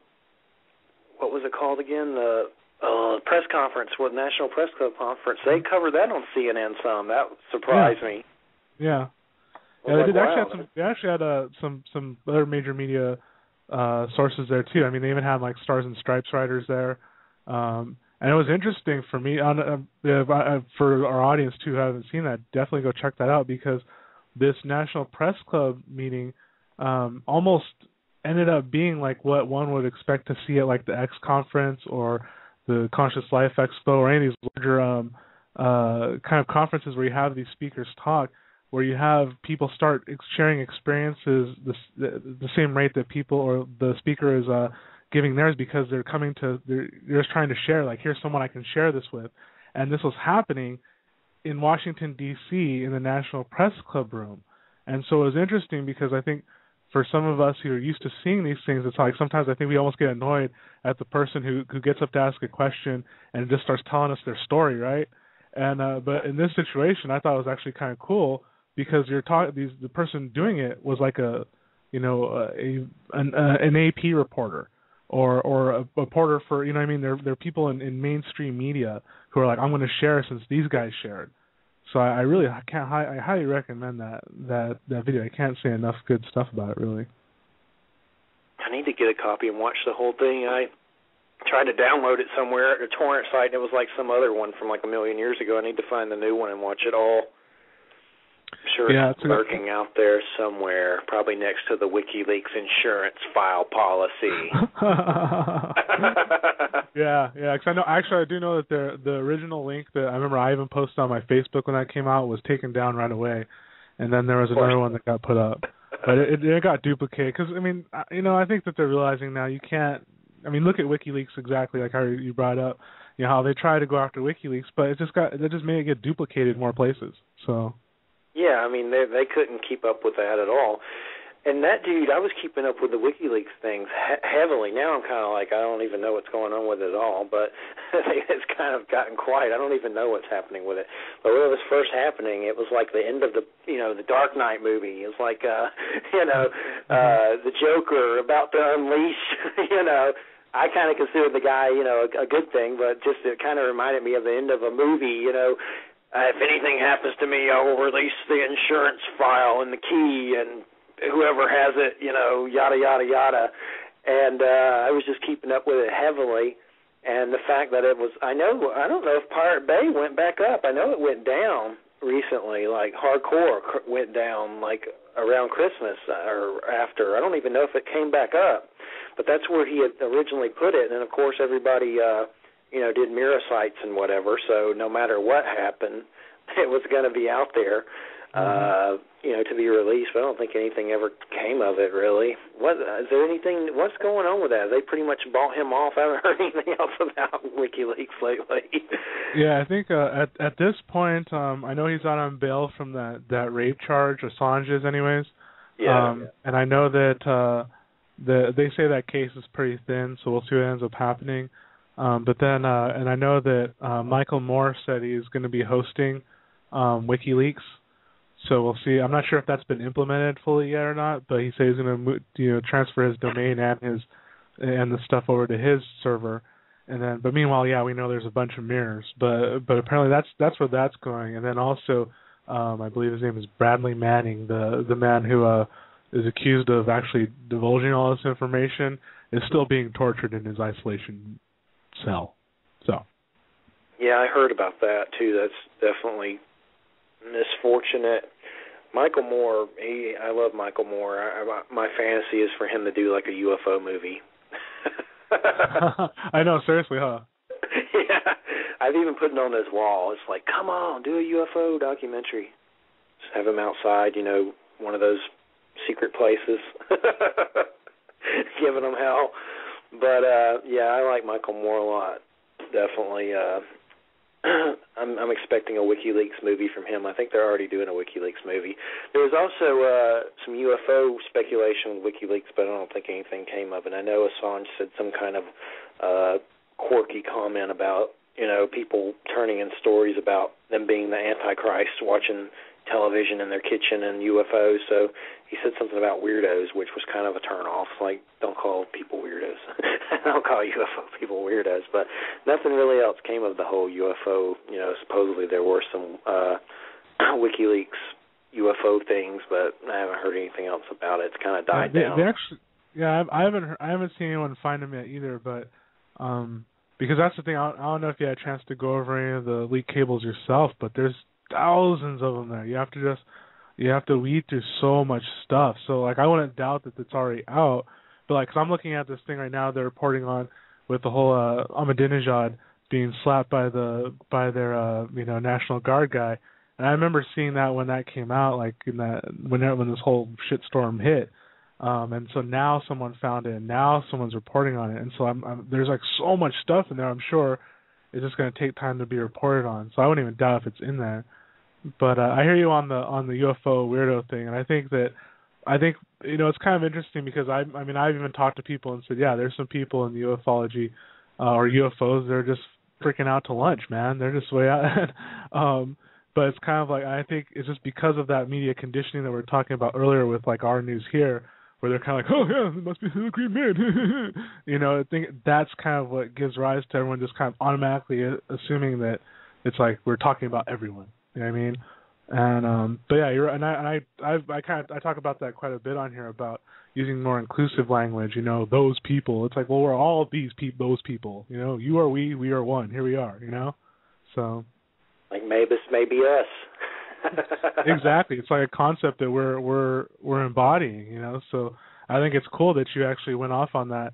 What was it called again? The press conference, National Press Club conference. They covered that on CNN some. That surprised me. Yeah. Yeah, they actually had some other major media sources there too. I mean, they even had like Stars and Stripes writers there, and it was interesting for me. For our audience too who haven't seen that, definitely go check that out, because this National Press Club meeting almost ended up being like what one would expect to see at like the X conference or the Conscious Life Expo or any of these larger kind of conferences where you have these speakers talk, where you have people start sharing experiences the same rate that people or the speaker is giving theirs, because they're just trying to share, like, here's someone I can share this with. And this was happening in Washington, D.C. in the National Press Club room. And so it was interesting, because I think for some of us who are used to seeing these things, it's like sometimes I think we almost get annoyed at the person who gets up to ask a question and just starts telling us their story, right? And but in this situation, I thought it was actually kind of cool, because the person doing it was like an AP reporter or a reporter for, you know what I mean? They're people in mainstream media who are like, I'm going to share since these guys shared. So I highly recommend that video. I can't say enough good stuff about it, really. I need to get a copy and watch the whole thing. I tried to download it somewhere at a torrent site, and it was like some other one from like a million years ago. I need to find the new one and watch it all. I'm sure it's lurking out there somewhere, probably next to the WikiLeaks insurance file policy. Yeah, because I do know that the original link that I remember I even posted on my Facebook when that came out was taken down right away, and then there was another one that got put up, but it got duplicated. Because I mean, I think that they're realizing now you can't. I mean, look at WikiLeaks, exactly like how you brought up, how they try to go after WikiLeaks, but they just made it get duplicated more places. So. Yeah, I mean, they couldn't keep up with that at all. And that dude, I was keeping up with the WikiLeaks things heavily. Now I'm kind of like, I don't even know what's going on with it at all, but it's kind of gotten quiet. I don't even know what's happening with it. But when it was first happening, it was like the end of the Dark Knight movie. It was like, the Joker about to unleash, I kind of considered the guy, a good thing, but just it kind of reminded me of the end of a movie, if anything happens to me, I will release the insurance file and the key, and whoever has it, yada, yada, yada. And I was just keeping up with it heavily. And the fact that it was, I don't know if Pirate Bay went back up. I know it went down recently, like hardcore went down like around Christmas or after. I don't even know if it came back up. But that's where he had originally put it. And, of course, everybody did mirror sites and whatever, so no matter what happened, it was going to be out there, to be released. But I don't think anything ever came of it, really. What's going on with that? They pretty much bought him off. I haven't heard anything else about WikiLeaks lately. Yeah, I think at this point, I know he's out on bail from that rape charge, Assange's anyways. Yeah. And I know that they say that case is pretty thin, so we'll see what ends up happening. But then, and I know that Michael Moore said he's going to be hosting WikiLeaks, so we'll see. I'm not sure if that's been implemented fully yet or not, but he said he's going to transfer his domain and the stuff over to his server, and then. But meanwhile, yeah, we know there's a bunch of mirrors, but apparently that's where that's going. And then also, I believe his name is Bradley Manning, the man who is accused of actually divulging all this information, is still being tortured in his isolation cell. So. Yeah, I heard about that too. That's definitely misfortunate. Michael Moore, I love Michael Moore. My fantasy is for him to do like a UFO movie. I know, seriously, huh? Yeah, I've even put it on his wall. It's like, come on, do a UFO documentary. Just have him outside, one of those secret places, giving them hell. But, yeah, I like Michael Moore a lot. Definitely. I'm expecting a WikiLeaks movie from him. I think they're already doing a WikiLeaks movie. There was also some UFO speculation with WikiLeaks, but I don't think anything came of it. I know Assange said some kind of quirky comment about, people turning in stories about them being the Antichrist, watching television in their kitchen and UFOs. So he said something about weirdos, which was kind of a turn-off. Like, don't call people weirdos. Don't call UFO people weirdos. But nothing really else came of the whole UFO. Supposedly there were some WikiLeaks UFO things, but I haven't heard anything else about it. It's kind of died down. They actually, I haven't seen anyone find them yet either, but because that's the thing. I don't know if you had a chance to go over any of the leak cables yourself, but there's thousands of them there. You have to weed through so much stuff. So like, I wouldn't doubt that it's already out, but like, cause I'm looking at this thing right now they're reporting on with the whole Ahmadinejad being slapped by their National Guard guy, and I remember seeing that when that came out, like when this whole shitstorm hit. And so now someone found it, and now someone's reporting on it, and so there's like so much stuff in there. I'm sure it's just going to take time to be reported on. So I wouldn't even doubt if it's in there. But I hear you on the UFO weirdo thing, and I think it's kind of interesting because I've even talked to people and said, yeah, there's some people in the ufology or UFOs, they're just freaking out to lunch, man. They're just way out. But it's kind of like, I think it's just because of that media conditioning that we were talking about earlier with like our news here, where they're kind of like, oh yeah, it must be the green man. I think that's kind of what gives rise to everyone just kind of automatically assuming that it's like we're talking about everyone. You know what I mean? And but yeah, you're right. And I talk about that quite a bit on here about using more inclusive language. Those people. It's like, well, we're all those people. You are we are one. Here we are. So. Like Mavis may be us. Exactly. It's like a concept that we're embodying, So I think it's cool that you actually went off on that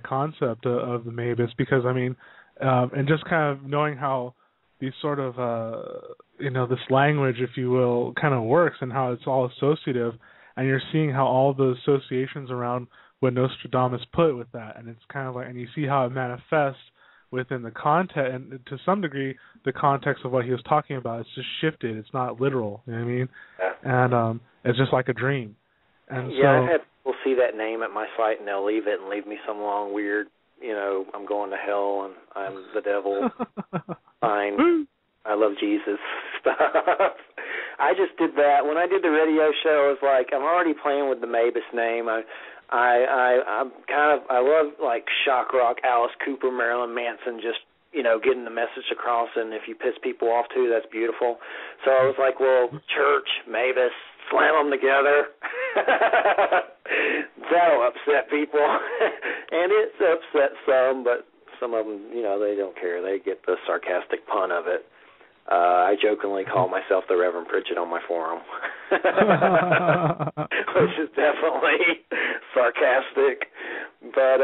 concept of the Mavis, because and just kind of knowing how these sort of this language, if you will, kind of works, and how it's all associative, and you're seeing how all the associations around what Nostradamus put with that, and it's kind of like, and you see how it manifests within the context, and to some degree, the context of what he was talking about. It's just shifted. It's not literal. You know what I mean? Yeah. And it's just like a dream. And I've had people see that name at my site, and they'll leave it and leave me some long, weird, I'm going to hell, and I'm the devil. Fine. I love Jesus stuff. I just did that. When I did the radio show, I was like, I'm already playing with the Mavis name. I love like shock rock, Alice Cooper, Marilyn Manson, just getting the message across, and if you piss people off too, that's beautiful. So I was like, well, church, Mavis, slam them together. That'll upset people, and it's upset some, but some of them, they don't care. They get the sarcastic pun of it. I jokingly call myself the Reverend Pritchett on my forum, which is definitely sarcastic. But,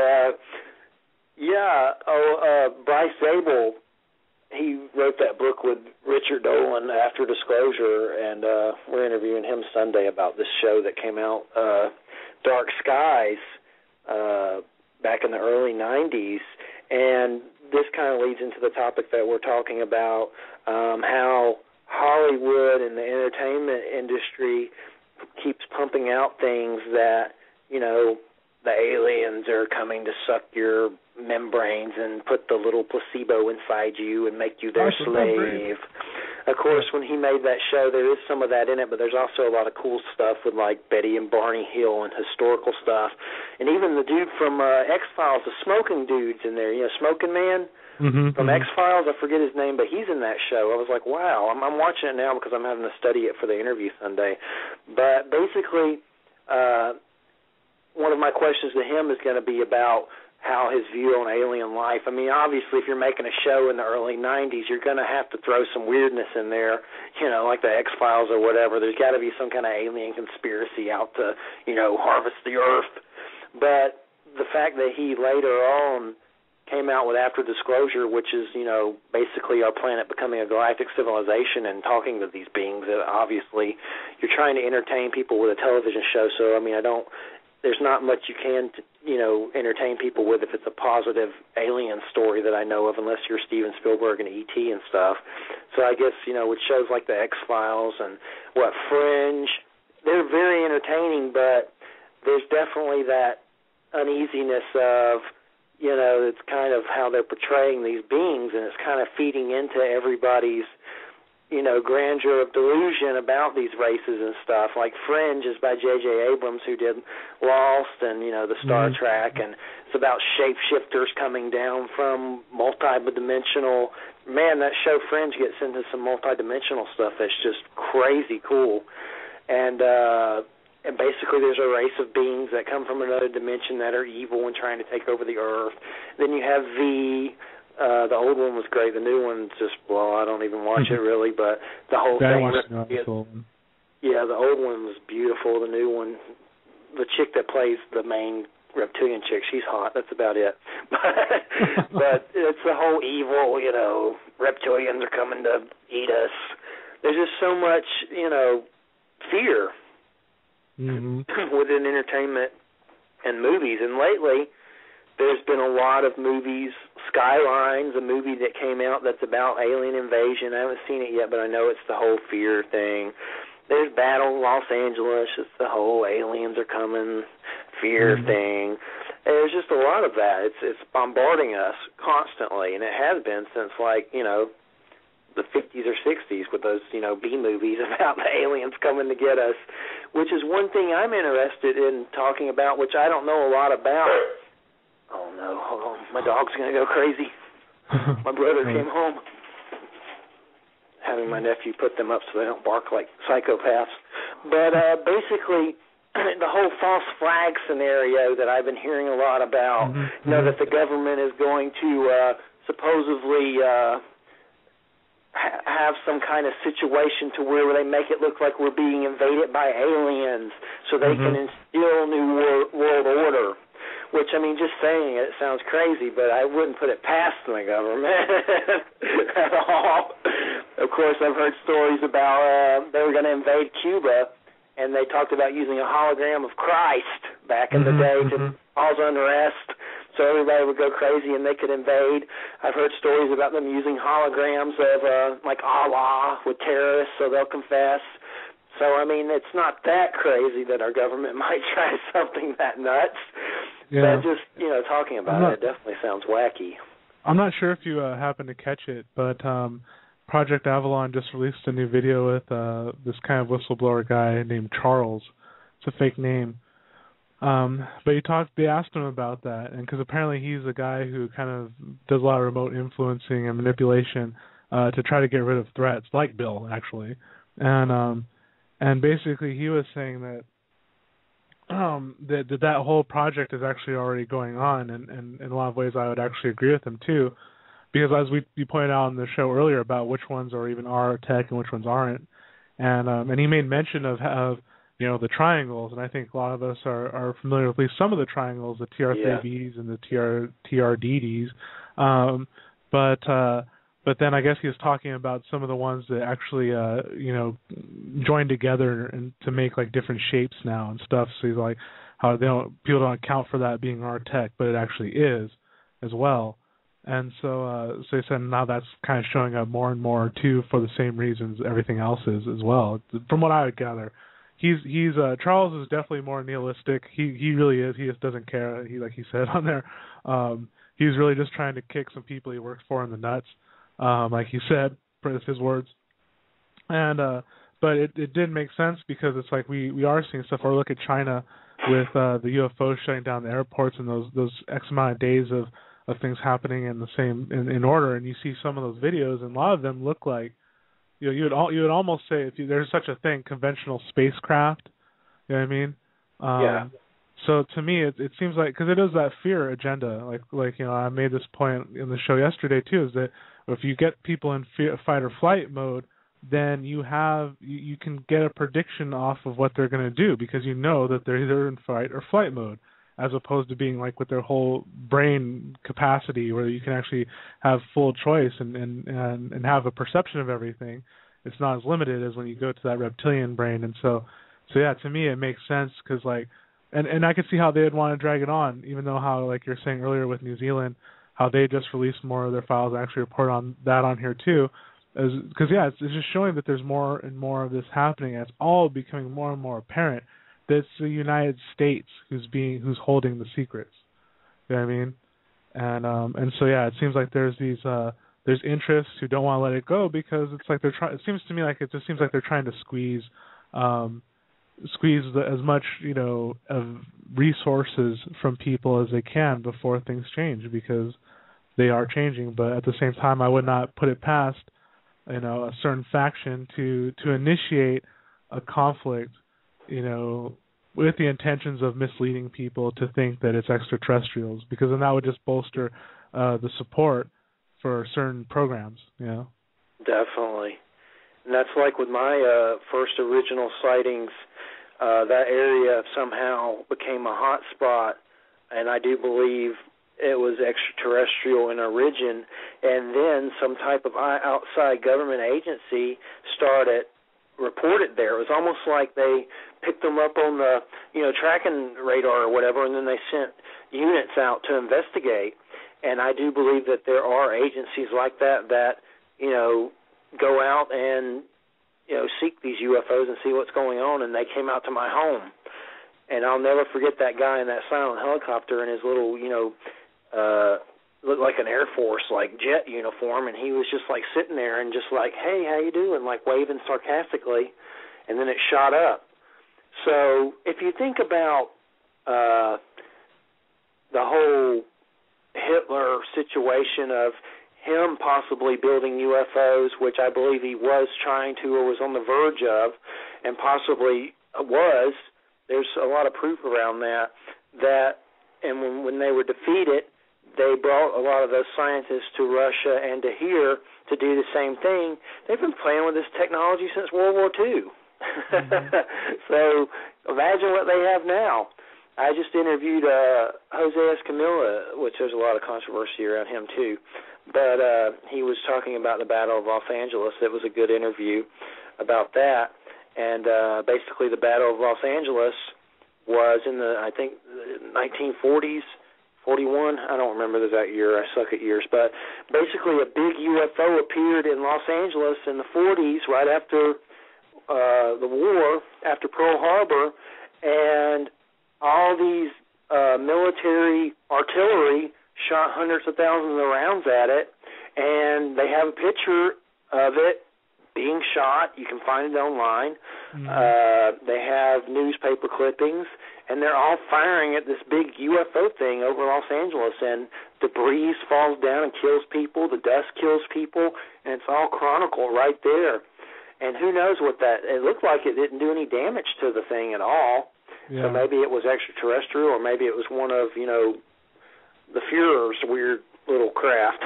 Bryce Zabel, he wrote that book with Richard Dolan, After Disclosure, and we're interviewing him Sunday about this show that came out, Dark Skies, back in the early 90s. And this kind of leads into the topic that we're talking about, how Hollywood and the entertainment industry keeps pumping out things that, the aliens are coming to suck your membranes and put the little placebo inside you and make you their slave. Of course, when he made that show, there is some of that in it, but there's also a lot of cool stuff with, like, Betty and Barney Hill and historical stuff. And even the dude from X-Files, the smoking dude's in there, Smoking Man from X-Files. I forget his name, but he's in that show. I was like, wow. I'm watching it now because I'm having to study it for the interview Sunday. But basically, one of my questions to him is going to be about how his view on alien life. I mean, obviously, if you're making a show in the early 90s, you're going to have to throw some weirdness in there, like the X-Files or whatever. There's got to be some kind of alien conspiracy out to, harvest the Earth. But the fact that he later on came out with After Disclosure, which is, basically our planet becoming a galactic civilization and talking to these beings, obviously you're trying to entertain people with a television show. So, I mean, there's not much you can, entertain people with if it's a positive alien story that I know of, unless you're Steven Spielberg and E.T. and stuff. So I guess, with shows like The X-Files and Fringe, they're very entertaining, but there's definitely that uneasiness of, it's kind of how they're portraying these beings, and it's kind of feeding into everybody's, grandeur of delusion about these races and stuff. Like Fringe is by J.J. Abrams, who did Lost and, the Star Trek, and it's about shapeshifters coming down from multi-dimensional. Man, that show Fringe gets into some multi-dimensional stuff that's just crazy cool. And basically there's a race of beings that come from another dimension that are evil and trying to take over the Earth. Then you have the old one was great. The new one's just, I don't even watch it really, but the whole thing. Yeah, the old one was beautiful. The new one, the chick that plays the main reptilian chick, she's hot. That's about it. But it's the whole evil, reptilians are coming to eat us. There's just so much, fear within entertainment and movies. And lately, there's been a lot of movies. Skyline's a movie that came out that's about alien invasion. I haven't seen it yet, but I know it's the whole fear thing. There's Battle Los Angeles. It's the whole aliens are coming fear thing. And there's just a lot of that. It's bombarding us constantly, and it has been since, the 50s or 60s with those, B movies about the aliens coming to get us, which is one thing I'm interested in talking about, which I don't know a lot about. Oh, no, hold on. My dog's going to go crazy. My brother came home. Having my nephew put them up so they don't bark like psychopaths. But basically, the whole false flag scenario that I've been hearing a lot about, that the government is going to supposedly have some kind of situation to where they make it look like we're being invaded by aliens so they can instill new world order. Which, just saying it sounds crazy, but I wouldn't put it past the government at all. Of course, I've heard stories about they were going to invade Cuba, and they talked about using a hologram of Christ back in the day to cause unrest, so everybody would go crazy and they could invade. I've heard stories about them using holograms of, Allah with terrorists so they'll confess. So, it's not that crazy that our government might try something that nuts. Yeah. But just, talking about it definitely sounds wacky. I'm not sure if you happen to catch it, but Project Avalon just released a new video with this kind of whistleblower guy named Charles. It's a fake name. But they asked him about that, and because apparently he's a guy who kind of does a lot of remote influencing and manipulation to try to get rid of threats, like Bill, actually. And basically he was saying that that whole project is actually already going on, and in a lot of ways I would actually agree with him too, because as we pointed out on the show earlier about which ones are even our tech and which ones aren't, and he made mention of the triangles, and I think a lot of us are familiar with at least some of the triangles, the TR3Bs and the TRDDs, but then I guess he was talking about some of the ones that actually, join together and to make like different shapes now and stuff. So he's like, how people don't account for that being our tech, but it actually is as well. And so he said now that's kind of showing up more and more too for the same reasons everything else is as well. From what I would gather, Charles is definitely more nihilistic. He really is. He just doesn't care. Like he said on there, he's really just trying to kick some people he works for in the nuts. Like he said, for his words, and but it did make sense because it's like we are seeing stuff. Or look at China with the UFOs shutting down the airports and those X amount of days of things happening in the same in order, and you see some of those videos, and a lot of them look like you would almost say if there's such a thing, conventional spacecraft. You know what I mean? Yeah. So to me, it seems like because it is that fear agenda. Like I made this point in the show yesterday too, is that if you get people in fight or flight mode, then you can get a prediction off of what they're going to do because you know that they're either in fight or flight mode, as opposed to being like with their whole brain capacity where you can actually have full choice and have a perception of everything. It's not as limited as when you go to that reptilian brain. And so yeah, to me it makes sense because like And I could see how they'd want to drag it on, even though how, like you're saying earlier with New Zealand, how they just released more of their files and actually report on that on here too. Because, it's just showing that there's more and more of this happening. And it's all becoming more and more apparent that it's the United States who's holding the secrets. You know what I mean? And so, it seems like there's these there's interests who don't want to let it go because it's like it seems to me like it just seems like they're trying to squeeze as much, of resources from people as they can before things change, because they are changing. But at the same time, I would not put it past, a certain faction to initiate a conflict, with the intentions of misleading people to think that it's extraterrestrials, because then that would just bolster the support for certain programs, Definitely. And that's like with my first original sightings, that area somehow became a hot spot, and I do believe it was extraterrestrial in origin, and then some type of outside government agency reported there. It was almost like they picked them up on the, tracking radar or whatever, and then they sent units out to investigate. And I do believe that there are agencies like that go out and, seek these UFOs and see what's going on, and they came out to my home. And I'll never forget that guy in that silent helicopter in his little, looked like an Air Force, jet uniform, and he was just, sitting there and just hey, how you doing, waving sarcastically, and then it shot up. So if you think about the whole Hitler situation of him possibly building UFOs, which I believe he was trying to or was on the verge of, and possibly was, there's a lot of proof around that, and when they were defeated, they brought a lot of those scientists to Russia and to here to do the same thing. They've been playing with this technology since World War II. Mm-hmm. So imagine what they have now. I just interviewed Jose Escamilla, which there's a lot of controversy around him too, but he was talking about the Battle of Los Angeles. It was a good interview about that, and basically the Battle of Los Angeles was in the, I think, 1940s, 41, I don't remember the exact year, I suck at years, but basically a big UFO appeared in Los Angeles in the 40s, right after the war, after Pearl Harbor, and all these military artillery shot hundreds of thousands of rounds at it, and they have a picture of it being shot. You can find it online. Mm-hmm. They have newspaper clippings, and they're all firing at this big UFO thing over Los Angeles, and debris falls down and kills people, the dust kills people, and it's all chronicled right there. And who knows what that, it looked like it didn't do any damage to the thing at all. Yeah. So maybe it was extraterrestrial, or maybe it was one of, the Führer's weird little craft.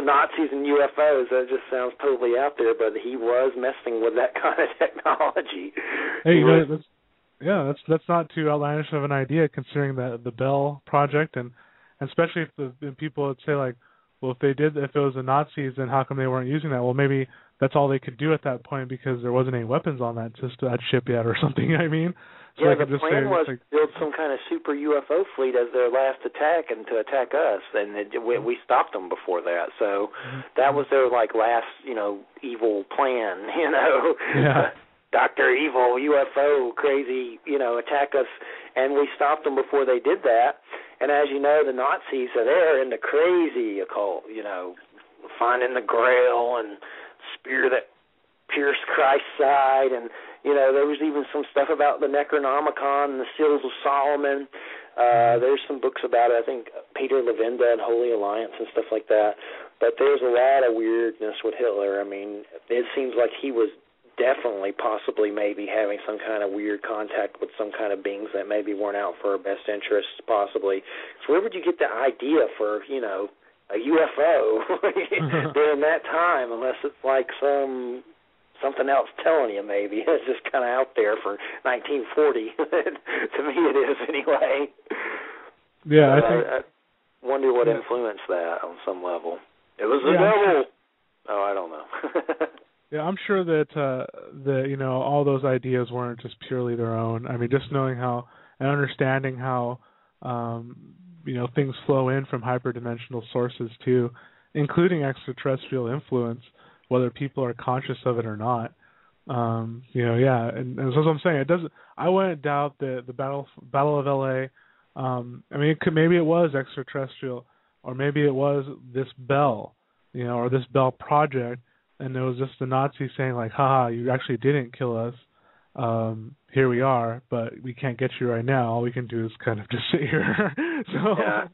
Nazis and UFOs, that just sounds totally out there, but he was messing with that kind of technology. Hey, that's not too outlandish of an idea, considering the Bell Project, and especially if the people would say, well, if it was the Nazis, then how come they weren't using that? Well, maybe that's all they could do at that point because there wasn't any weapons on that ship yet or something, I mean. So yeah, the plan was to build some kind of super UFO fleet as their last attack and to attack us, and we stopped them before that. So that was their last, evil plan, Yeah. Dr. Evil, UFO, crazy, attack us, and we stopped them before they did that. And as you know, the Nazis they're into crazy occult, finding the Grail and spear that pierced Christ's side, and there was even some stuff about the Necronomicon and the Seals of Solomon. There's some books about it, I think Peter Levenda and Holy Alliance and stuff like that. But there's a lot of weirdness with Hitler. I mean, it seems like he was definitely, possibly, maybe having some kind of weird contact with some kind of beings that maybe weren't out for our best interests, possibly. So where would you get the idea for, a UFO during that time, unless it's something else telling you, maybe. It's just kind of out there for 1940. To me it is, anyway. Yeah, I wonder what influenced that on some level. It was the devil. Oh, I don't know. Yeah, I'm sure that all those ideas weren't just purely their own. I mean, just knowing how and understanding how things flow in from hyperdimensional sources too, including extraterrestrial influence, whether people are conscious of it or not. And that's what I'm saying. It doesn't. I wouldn't doubt the Battle of LA. Maybe it was extraterrestrial, or maybe it was this Bell, or this Bell project, and it was just the Nazis saying like, haha, you actually didn't kill us. Here we are, but we can't get you right now. All we can do is kind of just sit here. Yeah.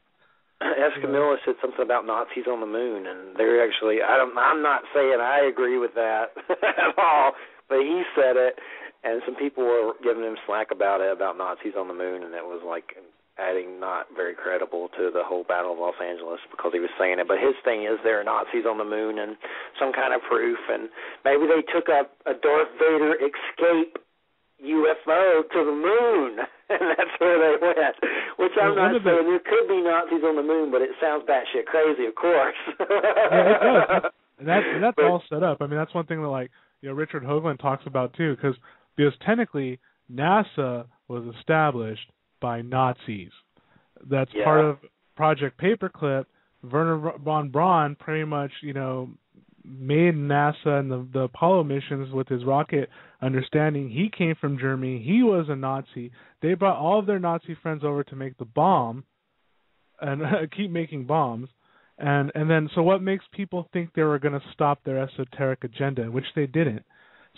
Escamilla said something about Nazis on the moon, and they're actually, I'm not saying I agree with that at all, but he said it, and some people were giving him slack about it, about Nazis on the moon, and it was like adding not very credible to the whole Battle of Los Angeles because he was saying it. But his thing is there are Nazis on the moon and some kind of proof, and maybe they took a Darth Vader escape UFO to the moon, and that's where they went. Which I'm not saying there could be Nazis on the moon, but it sounds batshit crazy, of course. Yeah, it does. And that's all set up. I mean, that's one thing that Richard Hoagland talks about too, because technically NASA was established by Nazis. That's part of Project Paperclip. Werner von Braun pretty much, made NASA and the Apollo missions with his rocket understanding. He came from Germany. He was a Nazi. They brought all of their Nazi friends over to make the bomb and keep making bombs. And then, so what makes people think they were going to stop their esoteric agenda, which they didn't?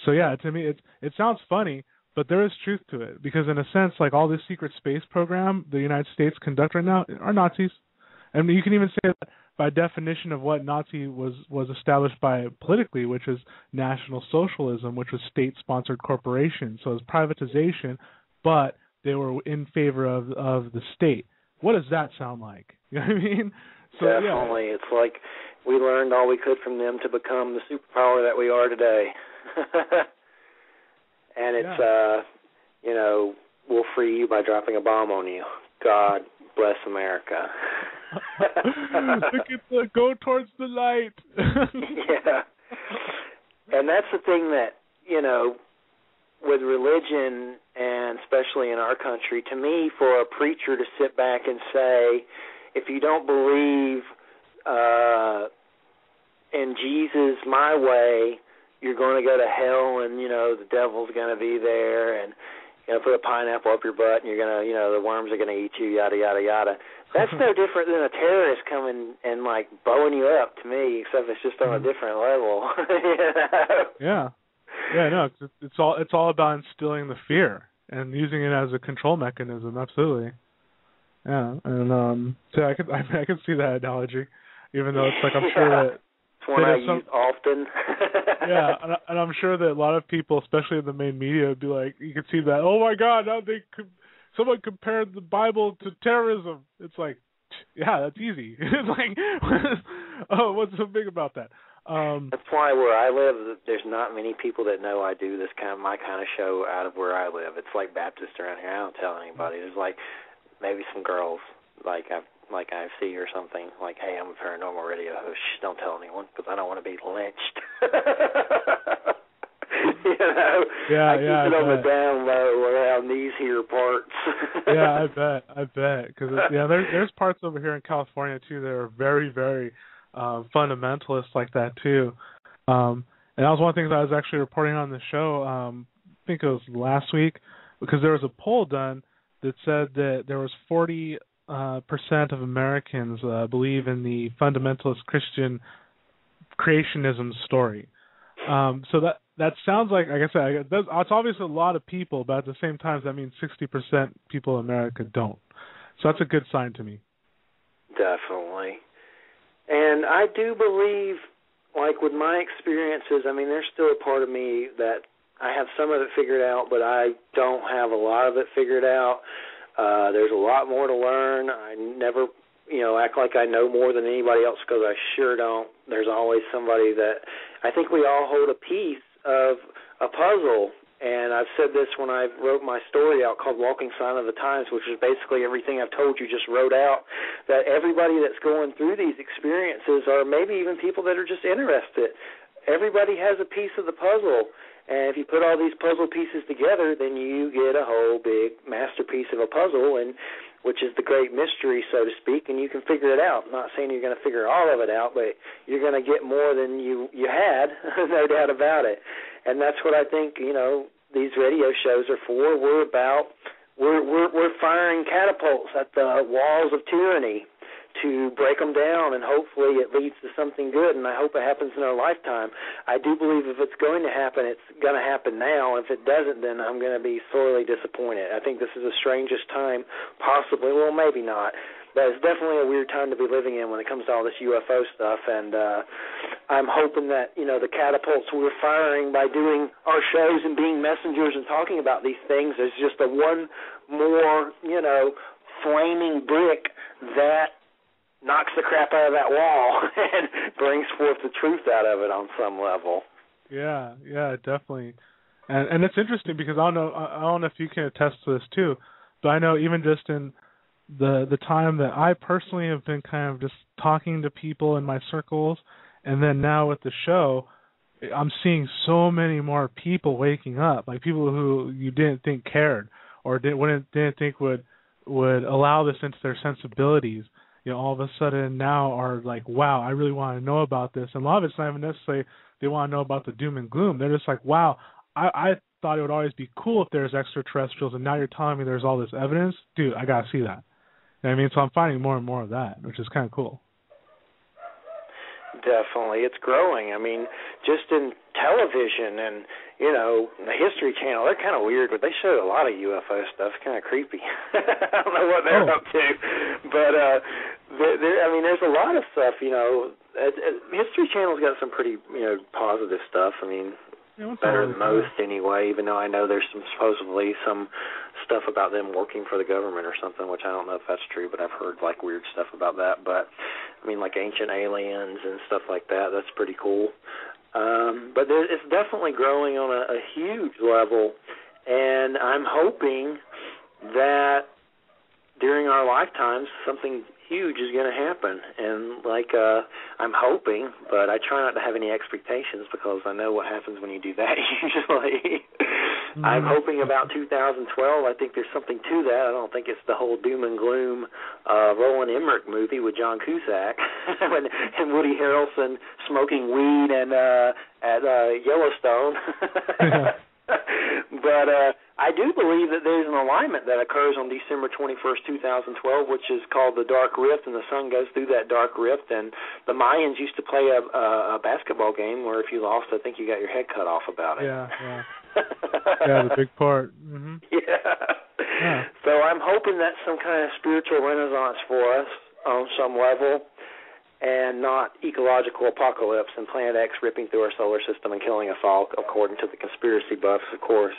So yeah, to me, it sounds funny, but there is truth to it, because in a sense, like all this secret space program the United States conduct right now are Nazis. And you can even say that by definition of what Nazi was established by politically, which is National Socialism, which was state-sponsored corporations. So it was privatization, but they were in favor of the state. What does that sound like? You know what I mean? So, definitely. Yeah. It's like we learned all we could from them to become the superpower that we are today. And it's, we'll free you by dropping a bomb on you. God bless America. Go towards the light. Yeah. And that's the thing that, with religion, and especially in our country, to me, for a preacher to sit back and say, if you don't believe in Jesus my way, you're going to go to hell, and, the devil's going to be there, and, put a pineapple up your butt, and you're going to, the worms are going to eat you, yada, yada, yada. That's no different than a terrorist coming and, blowing you up to me, except it's just on a different level. Yeah. Yeah, no, it's all about instilling the fear and using it as a control mechanism, absolutely. Yeah, and I could see that analogy, even though it's like I'm sure that it's one I use often. Yeah, and I'm sure that a lot of people, especially in the main media, would be like, you could see that. Oh my God, now someone compared the Bible to terrorism. It's like, yeah, that's easy. It's like, oh, what's so big about that? That's why where I live, there's not many people that know I do this my kind of show out of where I live. It's like Baptist around here. I don't tell anybody. There's maybe some girls I see or something, like, hey, I'm a paranormal radio host. Shh, don't tell anyone because I don't want to be lynched. I keep it on the down low around these here parts. Yeah, I bet. Because there's parts over here in California too that are very, very fundamentalist like that too. And that was one of the things I was actually reporting on the show. I think it was last week, because there was a poll done that said that there was 40% of Americans believe in the fundamentalist Christian creationism story. So that sounds like I said, it's obviously a lot of people, but at the same time, that means 60% people in America don't. So that's a good sign to me. Definitely. And I do believe, with my experiences, there's still a part of me that I have some of it figured out, but I don't have a lot of it figured out. There's a lot more to learn. I never, act like I know more than anybody else, because I sure don't. There's always somebody that I think we all hold a piece of a puzzle. And I've said this when I wrote my story out called Walking Sign of the Times, which is basically everything I've told you just wrote out, that everybody that's going through these experiences, or maybe even people that are just interested, everybody has a piece of the puzzle. And if you put all these puzzle pieces together, then you get a whole big masterpiece of a puzzle, and which is the great mystery, so to speak, and you can figure it out. I'm not saying you're going to figure all of it out, but you're going to get more than you had, no doubt about it. And that's what I think, these radio shows are for. We're firing catapults at the walls of tyranny to break them down, and hopefully it leads to something good, and I hope it happens in our lifetime. I do believe if it's going to happen, it's going to happen now. If it doesn't, then I'm going to be sorely disappointed. I think this is the strangest time possibly. Well, maybe not, but it's definitely a weird time to be living in when it comes to all this UFO stuff, and I'm hoping that, the catapults we're firing by doing our shows and being messengers and talking about these things is just a one more, flaming brick that knocks the crap out of that wall and brings forth the truth out of it on some level. Yeah, definitely. And it's interesting because I don't know if you can attest to this too, but I know even just in the time that I personally have been kind of just talking to people in my circles, and then now with the show, I'm seeing so many more people waking up, like people who you didn't think cared or didn't think would allow this into their sensibilities. All of a sudden now are like, wow, I really want to know about this. And a lot of it's not even necessarily they want to know about the doom and gloom. They're just like, wow, I thought it would always be cool if there's extraterrestrials, and now you're telling me there's all this evidence. Dude, I got to see that. You know what I mean? So I'm finding more and more of that, which is kind of cool. Definitely. It's growing. I mean, just in television and, the History Channel, they're kind of weird, but they show a lot of UFO stuff. It's kind of creepy. I don't know what they're up to. But, there's a lot of stuff, History Channel's got some pretty, positive stuff. I mean, better than most anyway, even though I know there's supposedly some stuff about them working for the government or something, which I don't know if that's true, but I've heard weird stuff about that. But like ancient aliens and stuff like that, that's pretty cool. But it's definitely growing on a huge level, and I'm hoping that during our lifetimes something huge is going to happen. And I'm hoping, but I try not to have any expectations because I know what happens when you do that usually. I'm hoping about 2012. I think there's something to that. I don't think it's the whole doom and gloom Roland Emmerich movie with John Cusack and Woody Harrelson smoking weed and at Yellowstone. But I do believe that there's an alignment that occurs on December 21st, 2012, which is called the Dark Rift, and the sun goes through that Dark Rift. And the Mayans used to play a basketball game where if you lost, I think you got your head cut off about it. Yeah. Yeah, the big part. Mm-hmm. Yeah. So I'm hoping that's some kind of spiritual renaissance for us on some level, and not ecological apocalypse and Planet X ripping through our solar system and killing us all, according to the conspiracy buffs, of course,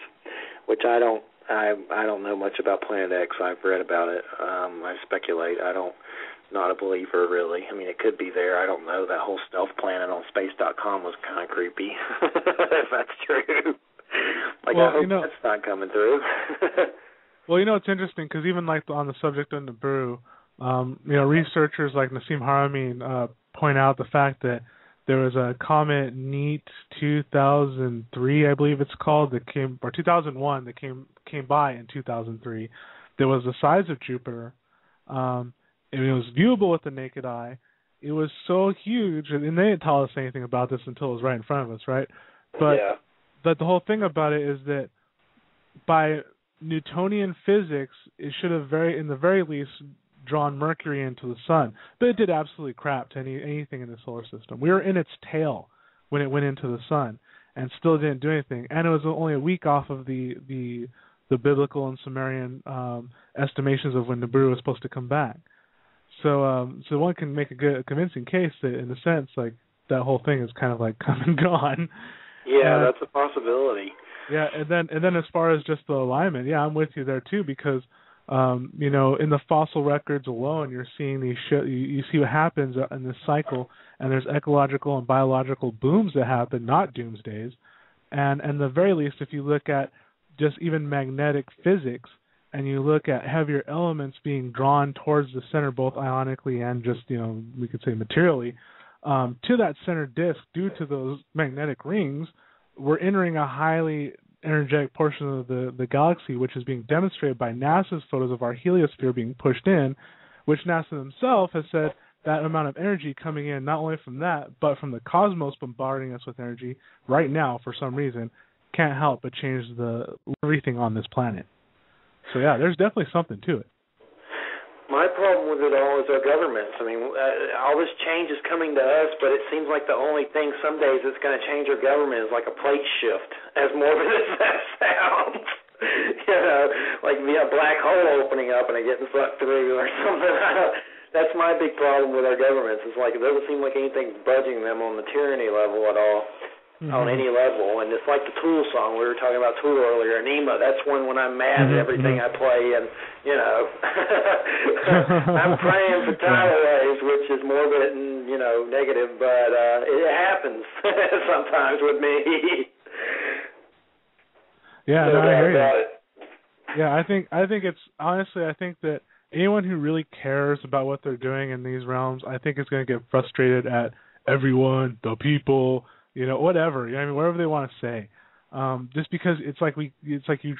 which I don't know much about Planet X. I've read about it. I speculate. Not a believer, really. I mean, it could be there. I don't know. That whole stealth planet on space.com was kind of creepy, if that's true. I hope that's not coming through. Well, it's interesting because even on the subject of Nibiru, researchers like Nassim Haramein point out the fact that there was a comet NEAT 2003, I believe it's called, or 2001 that came by in 2003. That was the size of Jupiter. It was viewable with the naked eye. It was so huge, and they didn't tell us anything about this until it was right in front of us, right? But the whole thing about it is that by Newtonian physics, it should have in the very least drawn Mercury into the sun, but it did absolutely crap to anything in the solar system. We were in its tail when it went into the sun, and still didn't do anything. And it was only a week off of the biblical and Sumerian estimations of when Nibiru was supposed to come back. So one can make a convincing case that, in a sense, that whole thing is kind of come and gone. Yeah, that's a possibility. Yeah, and then as far as just the alignment, yeah, I'm with you there too, because in the fossil records alone, you're seeing these you see what happens in this cycle, and there's ecological and biological booms that happen, not doomsdays. And the very least, if you look at just even magnetic physics, and you look at heavier elements being drawn towards the center, both ionically and just we could say materially, to that center disk due to those magnetic rings, we're entering a highly energetic portion of the galaxy, which is being demonstrated by NASA's photos of our heliosphere being pushed in, which NASA themselves has said that amount of energy coming in, not only from that, but from the cosmos bombarding us with energy right now for some reason, can't help but change everything on this planet. So yeah, there's definitely something to it. My problem with it all is our governments. I mean, all this change is coming to us, but it seems like the only thing some days that's going to change our government is like a plate shift, as morbid as that sounds. Like a black hole opening up and it getting sucked through or something. That's my big problem with our governments. It's like it doesn't seem like anything's budging them on the tyranny level at all. On any level, and it's like the Tool song. We were talking about Tool earlier, Anima. That's when I'm mad at everything I play, and, I'm praying for tidal waves, which is morbid and, negative, but it happens sometimes with me. Yeah, no, I hear you. Yeah, I think it's, honestly, I think that anyone who really cares about what they're doing in these realms, I think is going to get frustrated at everyone, the people, whatever. I mean, whatever they want to say. Just because it's like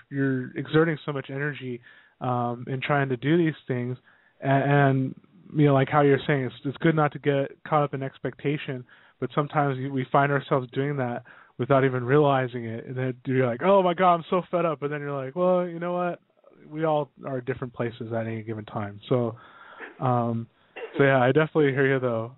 you're exerting so much energy in trying to do these things, and like how you're saying, it's good not to get caught up in expectation, but sometimes we find ourselves doing that without even realizing it, and then you're like, oh my God, I'm so fed up, and then you're like, well, you know what? We all are at different places at any given time. So yeah, I definitely hear you though,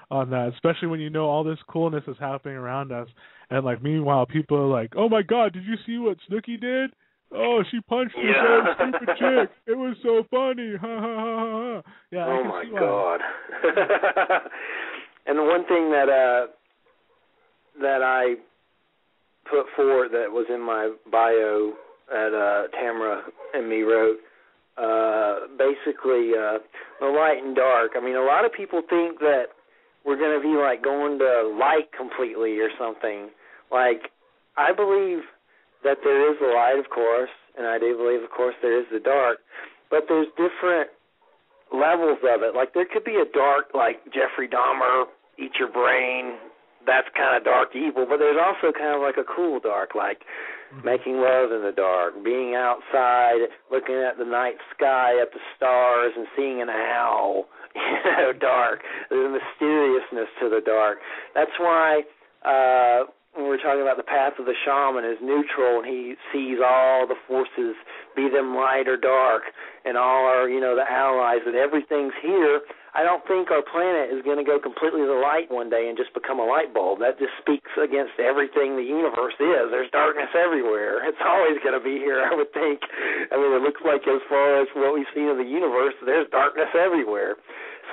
on that, especially when all this coolness is happening around us, and like meanwhile people are like, oh my God, did you see what Snooki did? Oh, she punched this stupid chick. It was so funny. Ha ha ha ha. Yeah. Oh my God. And the one thing that I put forward that was in my bio that Tamara and me wrote. Basically, the light and dark. I mean, a lot of people think that we're going to be like going to light completely or something. Like, I believe that there is the light, of course, and I do believe, of course, there is the dark, but there's different levels of it. Like, there could be a dark, like Jeffrey Dahmer, eat your brain, that's kind of dark evil, but there's also kind of like a cool dark, like making love in the dark, being outside, looking at the night sky, at the stars, and seeing an owl, dark. There's a mysteriousness to the dark. That's why when we're talking about the path of the shaman is neutral, and he sees all the forces, be them light or dark, and all our, the allies, and everything's here. I don't think our planet is going to go completely to light one day and just become a light bulb. That just speaks against everything the universe is. There's darkness everywhere. It's always going to be here, I would think. I mean, it looks like as far as what we've seen of the universe, there's darkness everywhere.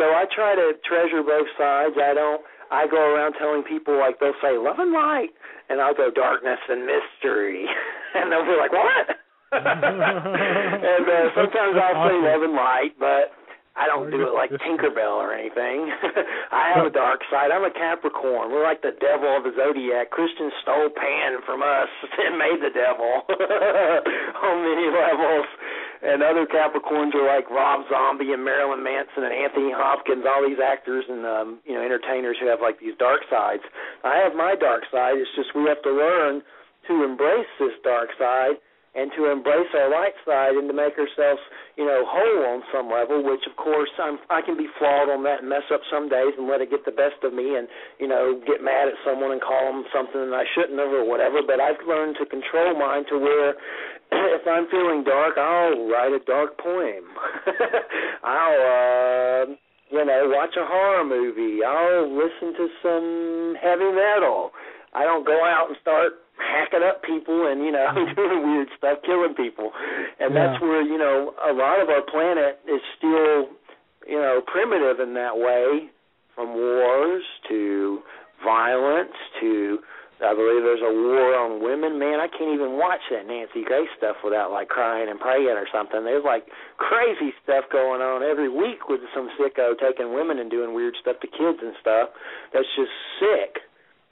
So I try to treasure both sides. I go around telling people, like, they'll say love and light, and I'll go darkness and mystery. And they'll be like, what? And sometimes I'll say love and light, but I don't do it like Tinkerbell or anything. I have a dark side. I'm a Capricorn. We're like the devil of the zodiac. Christian stole Pan from us and made the devil on many levels. And other Capricorns are like Rob Zombie and Marilyn Manson and Anthony Hopkins, all these actors and entertainers who have like these dark sides. I have my dark side. It's just we have to learn to embrace this dark side and to embrace our light side and to make ourselves, whole on some level, which, of course, I can be flawed on that and mess up some days and let it get the best of me and, get mad at someone and call them something that I shouldn't have or whatever. But I've learned to control mine to where if I'm feeling dark, I'll write a dark poem. I'll, watch a horror movie. I'll listen to some heavy metal. I don't go out and start hacking up people and, doing weird stuff, killing people. And that's where, a lot of our planet is still, primitive in that way, from wars to violence to, I believe there's a war on women. Man, I can't even watch that Nancy Grace stuff without, like, crying and praying or something. There's, like, crazy stuff going on every week with some sicko taking women and doing weird stuff to kids and stuff. That's just sick.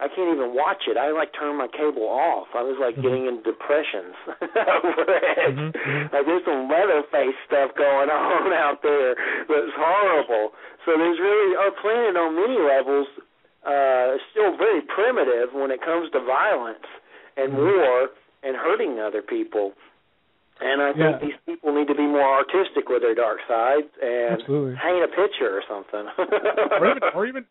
I can't even watch it. I turn my cable off. I was getting in depressions over it. There's some Leatherface stuff going on out there that's horrible. So there's really, our planet on many levels is still very primitive when it comes to violence and war and hurting other people. And I think these people need to be more artistic with their dark sides and paint a picture or something.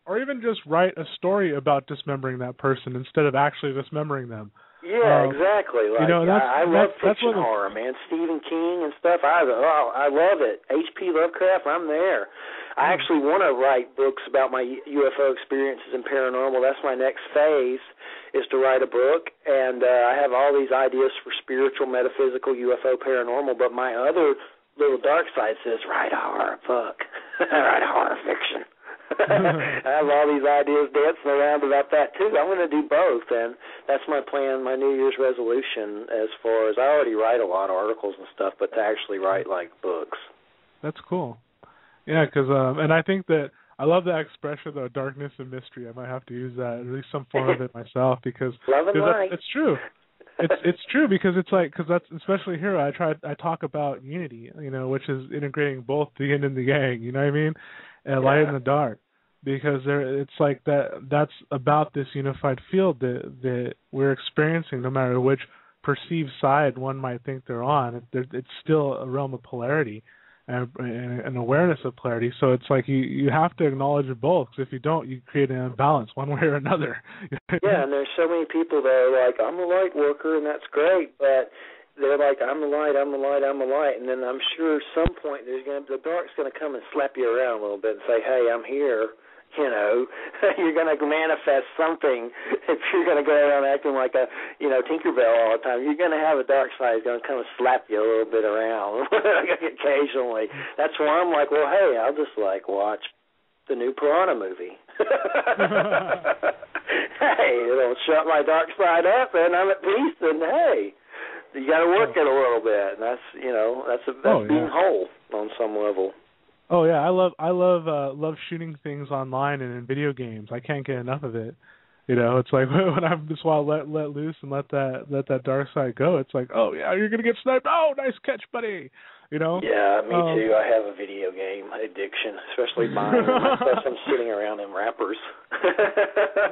or even just write a story about dismembering that person instead of actually dismembering them. Yeah, exactly. I love fiction horror, man. Stephen King and stuff. I love it. H.P. Lovecraft, I'm there. I actually want to write books about my UFO experiences and paranormal. That's my next phase, is to write a book. And I have all these ideas for spiritual, metaphysical, UFO, paranormal. But my other little dark side says, write a horror book. Write a horror fiction. I have all these ideas dancing around about that, too. I'm going to do both, and that's my plan, my New Year's resolution, as far as I already write a lot of articles and stuff, but to actually write, books. That's cool. Yeah, because, and I think that, I love that expression, though, darkness and mystery. I might have to use that, at least some form of it myself, because it's true. It's true, because it's because that's, especially here, I talk about unity, which is integrating both the yin and the yang, you know what I mean? And light and the dark, because it's that's about this unified field that we're experiencing, no matter which perceived side one might think they're on. It's still a realm of polarity and an awareness of polarity. So it's you have to acknowledge both, because if you don't, you create an imbalance one way or another. Yeah, and there's so many people that are I'm a light worker, and that's great, but they're I'm the light, I'm the light, I'm the light, and then I'm sure at some point the dark's going to come and slap you around a little bit and say, hey, I'm here. You're going to manifest something if you're going to go around acting like a, Tinkerbell all the time. You're going to have a dark side going to come and slap you a little bit around occasionally. That's why I'm well, hey, I'll just watch the new Piranha movie. Hey, it'll shut my dark side up, and I'm at peace, and hey, you got to work it a little bit, and that's being whole on some level. Oh yeah, I love shooting things online and in video games. I can't get enough of it. It's when I'm just want to let loose and let that dark side go. It's oh yeah, you're gonna get sniped. Oh, nice catch, buddy. Yeah, me too. I have a video game addiction, especially mine. Especially I'm sitting around in wrappers.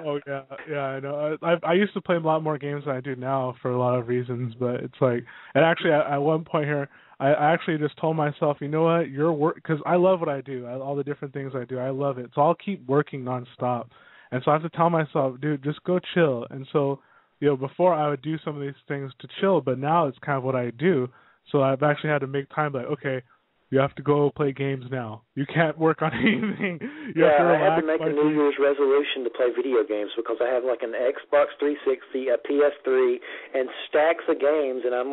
Oh yeah, I know. I used to play a lot more games than I do now for a lot of reasons, but it's and actually at one point here, I actually just told myself, you know what, your work, because I love what I do, all the different things I do, I love it. So I'll keep working nonstop, and so I have to tell myself, dude, just go chill. And so, before I would do some of these things to chill, but now it's kind of what I do. So I've actually had to make time, okay, you have to go play games now. You can't work on anything. I had to make a New Year's resolution to play video games, because I have an Xbox 360, a PS3, and stacks of games, and I'm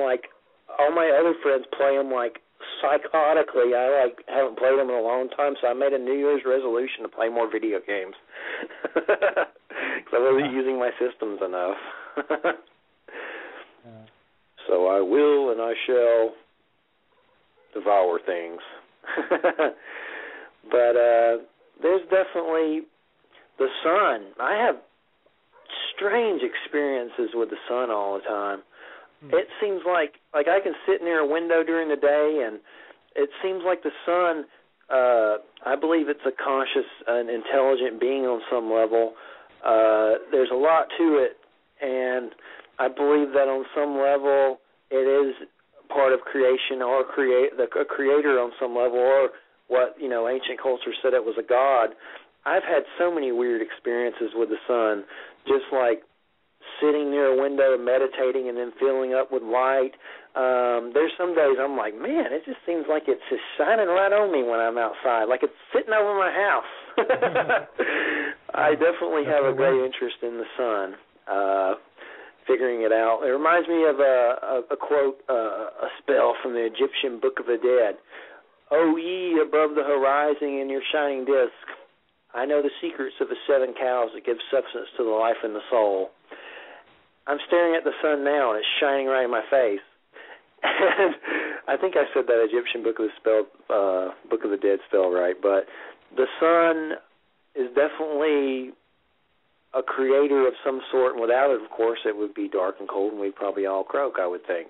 all my other friends play them psychotically. I haven't played them in a long time, so I made a New Year's resolution to play more video games, because I wasn't using my systems enough. So I will and I shall devour things. But there's definitely the sun. I have strange experiences with the sun all the time. It seems like I can sit near a window during the day, and it seems like the sun, I believe it's a conscious and intelligent being on some level. There's a lot to it, and I believe that on some level it is part of creation, or a creator on some level, or what ancient culture said it was a god. I've had so many weird experiences with the sun, just sitting near a window and meditating and then filling up with light. There's some days I'm man, it just seems like it's just shining right on me when I'm outside, like it's sitting over my house. I definitely have a great interest in the sun, figuring it out. It reminds me of a quote, a spell from the Egyptian Book of the Dead. O ye above the horizon in your shining disk, I know the secrets of the 7 cows that give substance to the life and the soul. I'm staring at the sun now, and it's shining right in my face. And I think I said that Egyptian Book of the Dead spell right, but the sun is definitely a creator of some sort, and without it, of course, it would be dark and cold, and we'd probably all croak, I would think.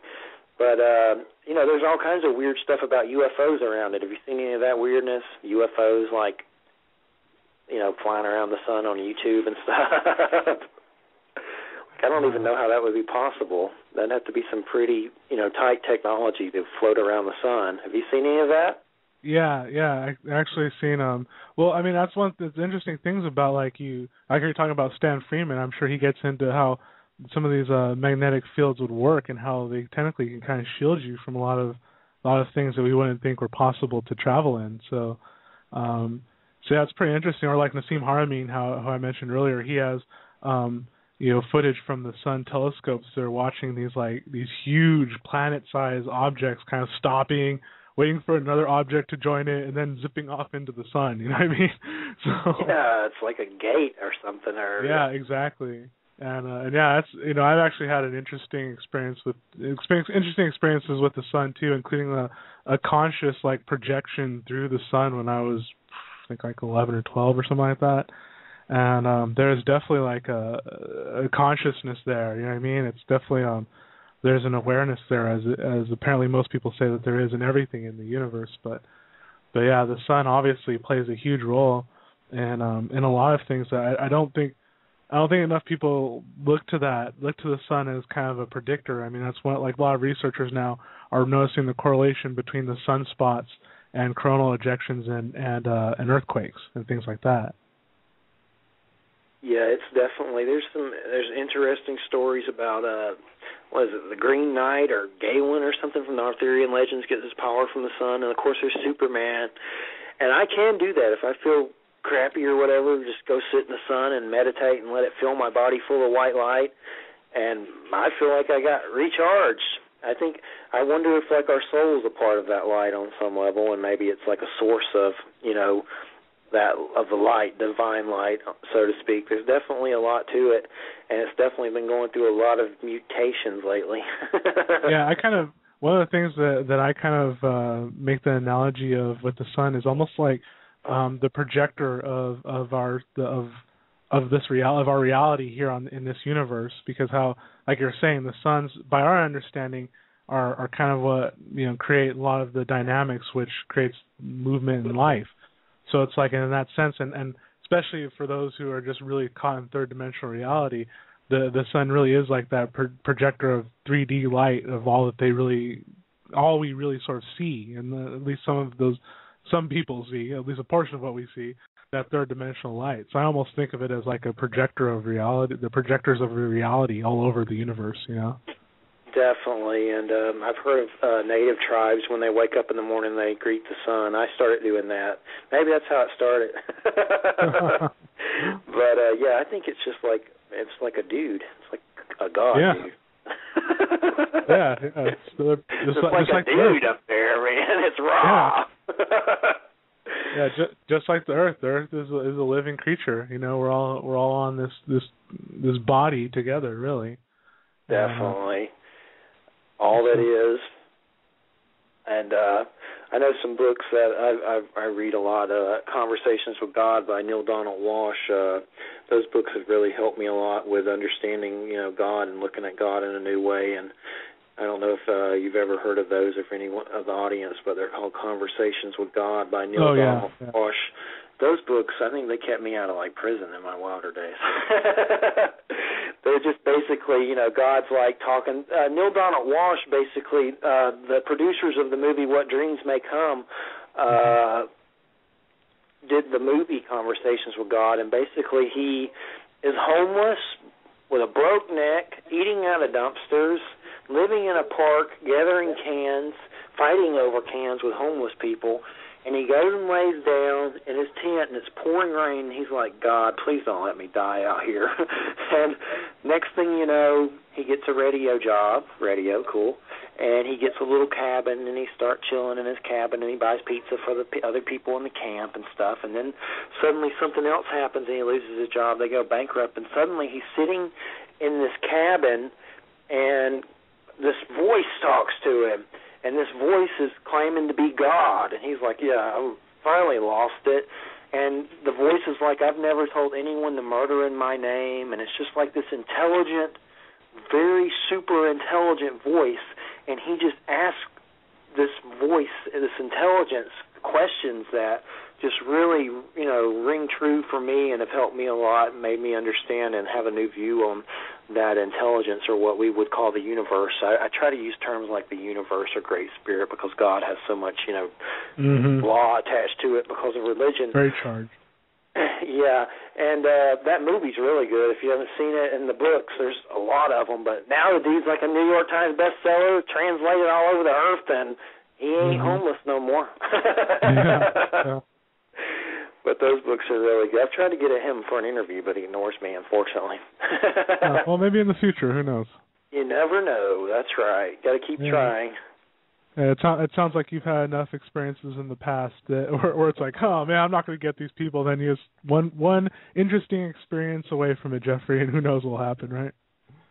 But, there's all kinds of weird stuff about UFOs around it. Have you seen any of that weirdness? UFOs, like, flying around the sun on YouTube and stuff. I don't even know how that would be possible. That'd have to be some pretty, tight technology to float around the sun. Have you seen any of that? Yeah, I actually seen that's one of the interesting things about you're talking about Stan Freeman. I'm sure he gets into how some of these magnetic fields would work and how they technically can kind of shield you from a lot of things that we wouldn't think were possible to travel in. So yeah, it's pretty interesting. Or like Nassim Haramein, how I mentioned earlier, he has footage from the sun telescopes. They're watching these huge planet-sized objects kind of stopping, waiting for another object to join it, and then zipping off into the sun. You know what I mean? So, yeah, it's like a gate or something. Yeah, exactly. And yeah, that's I've actually had an interesting experiences with the sun too, including a conscious projection through the sun when I was I think 11 or 12 or something like that. And there's definitely a consciousness there. You know what I mean? It's definitely there's an awareness there, as apparently most people say that there is in everything in the universe. But yeah, the sun obviously plays a huge role in a lot of things. I don't think enough people look to the sun as kind of a predictor. I mean, that's what a lot of researchers now are noticing, the correlation between the sunspots and coronal ejections and earthquakes and things like that. Yeah, it's definitely there's interesting stories about the Green Knight or Galen or something from the Arthurian legends gets his power from the sun, and of course there's Superman. And I can do that if I feel crappy or whatever, just go sit in the sun and meditate and let it fill my body full of white light, and I feel like I got recharged. I wonder if our soul is a part of that light on some level, and maybe it's like a source of the light, divine light, so to speak. There's definitely a lot to it, and it's definitely been going through a lot of mutations lately. Yeah, one of the things that I kind of make the analogy of with the sun is almost like the projector of our reality here in this universe, because how, like you're saying, the suns, by our understanding, are kind of what create a lot of the dynamics which creates movement in life. So it's in that sense, and especially for those who are just really caught in third dimensional reality, the sun really is like that projector of 3D light of all we really sort of see, and at least some people see, at least a portion of what we see, that third dimensional light. So I almost think of it as like a projector of reality, the projectors of reality all over the universe, Definitely, and I've heard of native tribes, when they wake up in the morning, they greet the sun. I started doing that. Maybe that's how it started. But yeah, I think it's just like a dude. It's like a god, yeah. dude. Yeah, it's like a dude up there, man. It's raw. Yeah, just like the Earth. The Earth is a living creature. We're all on this body together, really. Definitely. All that is. And I know some books that I read a lot. Conversations with God by Neil Donald Walsh. Those books have really helped me a lot with understanding, God and looking at God in a new way. And I don't know if you've ever heard of those, if anyone of the audience, but they're called Conversations with God by Neil Donald Walsh. Those books, I think they kept me out of prison in my wilder days. They're just basically, God's talking. Neil Donald Walsh, basically, the producers of the movie What Dreams May Come, did the movie Conversations with God, and basically he is homeless with a broke neck, eating out of dumpsters, living in a park, gathering cans, fighting over cans with homeless people. And he goes and lays down in his tent, and it's pouring rain, and he's like, God, please don't let me die out here. And next thing you know, he gets a radio job, cool, and he gets a little cabin, and he starts chilling in his cabin, and he buys pizza for the other people in the camp and stuff, and then suddenly something else happens, and he loses his job, they go bankrupt, and suddenly he's sitting in this cabin, and this voice talks to him. And this voice is claiming to be God. And he's like, yeah, I finally lost it. And the voice is like, I've never told anyone to murder in my name, and it's just like this intelligent, very super intelligent voice, and he just asks this voice, this intelligence, questions that just really, ring true for me and have helped me a lot, made me understand and have a new view on that intelligence, or what we would call the universe. I try to use terms like the universe or Great Spirit because God has so much, law attached to it because of religion. Very charged. Yeah, and that movie's really good. If you haven't seen it in the books, there's a lot of them. But now the dude's like a New York Times bestseller, translated all over the earth, and he ain't homeless no more. Yeah. But those books are really good. I've tried to get at him for an interview, but he ignores me, unfortunately. Well, maybe in the future. Who knows? You never know. That's right. Got to keep trying. Yeah, it sounds like you've had enough experiences in the past where it's like, oh, man, I'm not going to get these people. Then you just one interesting experience away from it, Jeffrey, and who knows what will happen, right?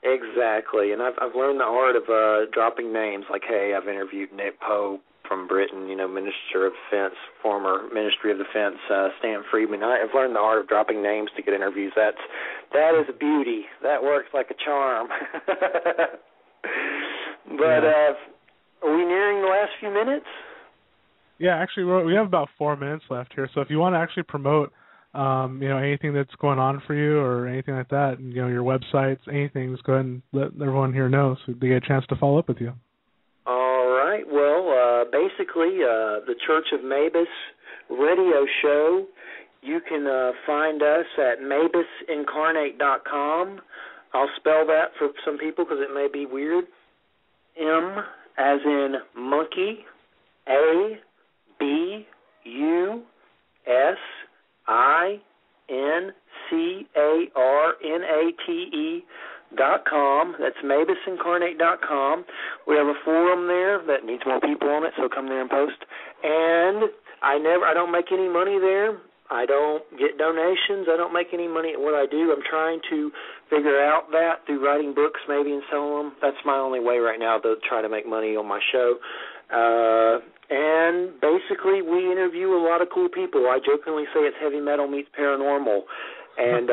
Exactly. And I've learned the art of dropping names. Like, hey, I've interviewed Nick Poe from Britain, Minister of Defense, former Ministry of Defense, Stan Friedman. I've learned the art of dropping names to get interviews. That is a beauty. That works like a charm. But are we nearing the last few minutes? Yeah, actually, we have about 4 minutes left here. So if you want to actually promote, anything that's going on for you or anything like that, your websites, anything, just go ahead and let everyone here know so they get a chance to follow up with you. All right. Well, basically, the Church of Mabus radio show, you can find us at mabusincarnate.com. I'll spell that for some people because it may be weird. M as in monkey, A, B, U, S, I, N, C, A, R, N, A, T, E, .com. That's mabusincarnate.com. We have a forum there that needs more people on it, so come there and post. And I don't make any money there. I don't get donations. I don't make any money at what I do. I'm trying to figure out that through writing books maybe and selling them. That's my only way right now to try to make money on my show. And basically we interview a lot of cool people. I jokingly say it's heavy metal meets paranormal. And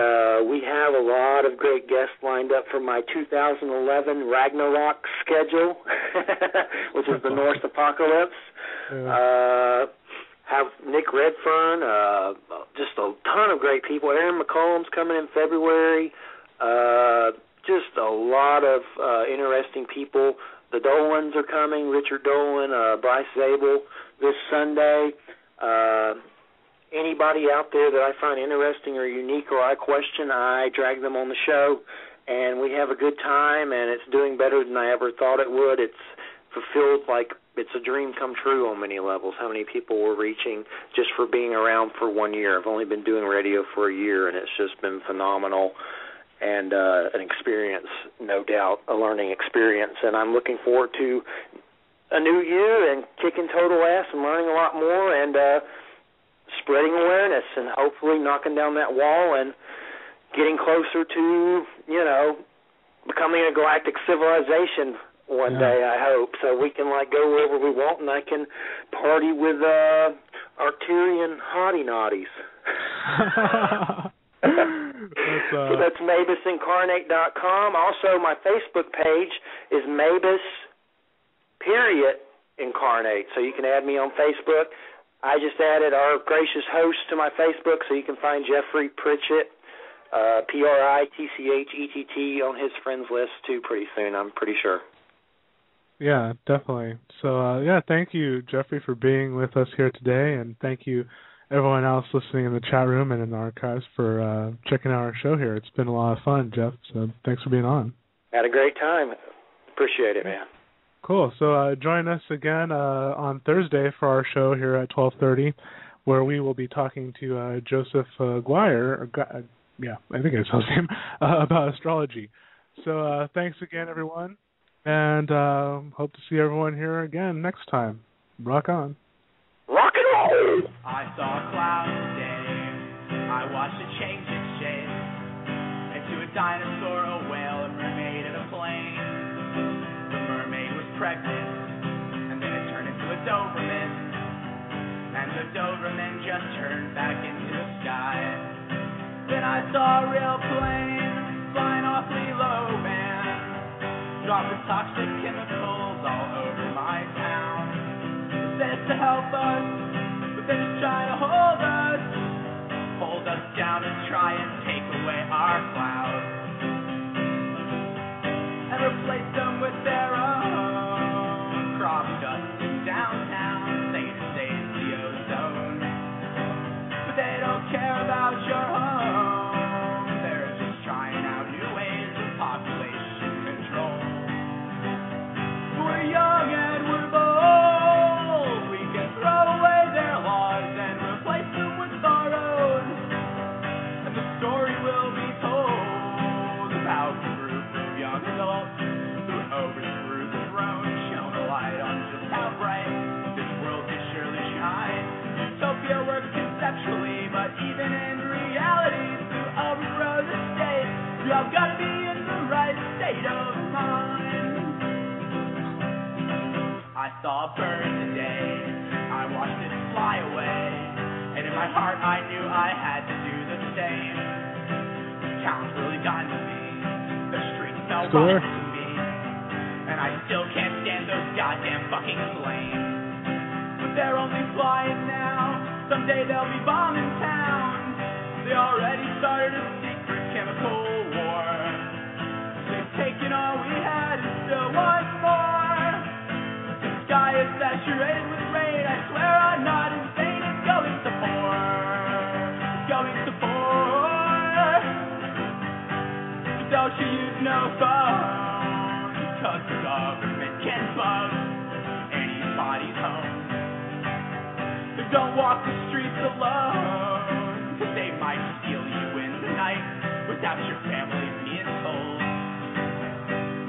we have a lot of great guests lined up for my 2011 Ragnarok schedule, which is the Norse apocalypse. Yeah. Have Nick Redfern, just a ton of great people. Aaron McCollum's coming in February. Just a lot of interesting people. The Dolans are coming, Richard Dolan, Bryce Zabel this Sunday. Anybody out there that I find interesting or unique or I question, I drag them on the show, and we have a good time, and it's doing better than I ever thought it would. It's fulfilled like it's a dream come true on many levels, how many people we're reaching just for being around for 1 year. I've only been doing radio for a year, and it's just been phenomenal and an experience, no doubt, a learning experience. And I'm looking forward to a new year and kicking total ass and learning a lot more and spreading awareness and hopefully knocking down that wall and getting closer to, becoming a galactic civilization one day, I hope, so we can go wherever we want and I can party with Arcturian hottie naughties. So that's mabusincarnate.com. Also, my Facebook page is Mabus.incarnate, so you can add me on Facebook. I just added our gracious host to my Facebook, so you can find Jeffery Pritchett, Pritchett, on his friends list, too, pretty soon, I'm pretty sure. Yeah, definitely. So, thank you, Jeffrey, for being with us here today, and thank you, everyone else listening in the chat room and in the archives for checking out our show here. It's been a lot of fun, Jeff, so thanks for being on. Had a great time. Appreciate it, man. Cool. So join us again on Thursday for our show here at 12:30, where we will be talking to Joseph Guire, I think it's his name, about astrology. So thanks again, everyone, and hope to see everyone here again next time. Rock on. Rock and roll! I saw a cloud today. I watched it change its shape into a dinosaur, a whale, a mermaid, and a plane. The mermaid was pregnant, and then it turned into a Doberman. And the Doberman just turned back into sky. Then I saw a real plane flying awfully low, man, dropping toxic chemicals all over my town. It says to help us, but then it's trying to hold us down and try and take away our clouds and replace them with their own crop dust in downtown. They say it's the ozone, but they don't care about your home. They're just trying out new ways of population control. We're young and we're bold. We can throw away their laws and replace them with our own. And the story will be told about the group of young adults who overthrew the throne, shone a light on just how bright this world could surely shine. Utopia works conceptually, but even in reality, to overthrow the state, we all gotta be in the right state of mind. I saw a bird today, I watched it fly away, and in my heart I knew I had to do the same. Town's really gotten to me, the streets smell rotten to me, and I still can't stand those goddamn fucking flames. But they're only flying now, someday they'll be bombing towns. They already started a secret chemical war. They've taken all we had and still want more. The sky is saturated with rain, I swear I'm not insane. It's going to pour, it's going to pour. But don't you use no phone, because the government can bug anybody's home. So don't walk the streets alone, because they might steal you in the night without your family being told.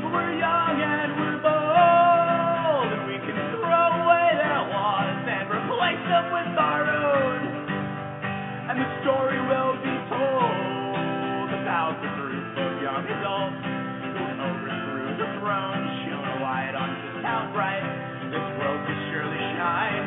But we're young and we're bold, and we can throw away their laws and replace them with our own. And the story will be told about the group of young adults who overthrew the throne, shone a light on just how bright this world could surely shine.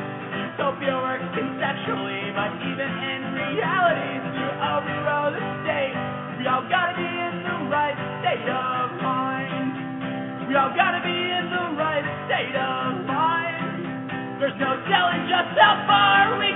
Utopia works conceptually, but even in reality, to overthrow the state, we all gotta be in the right state of mind. We all gotta be in the right state of mind. There's no telling just how far we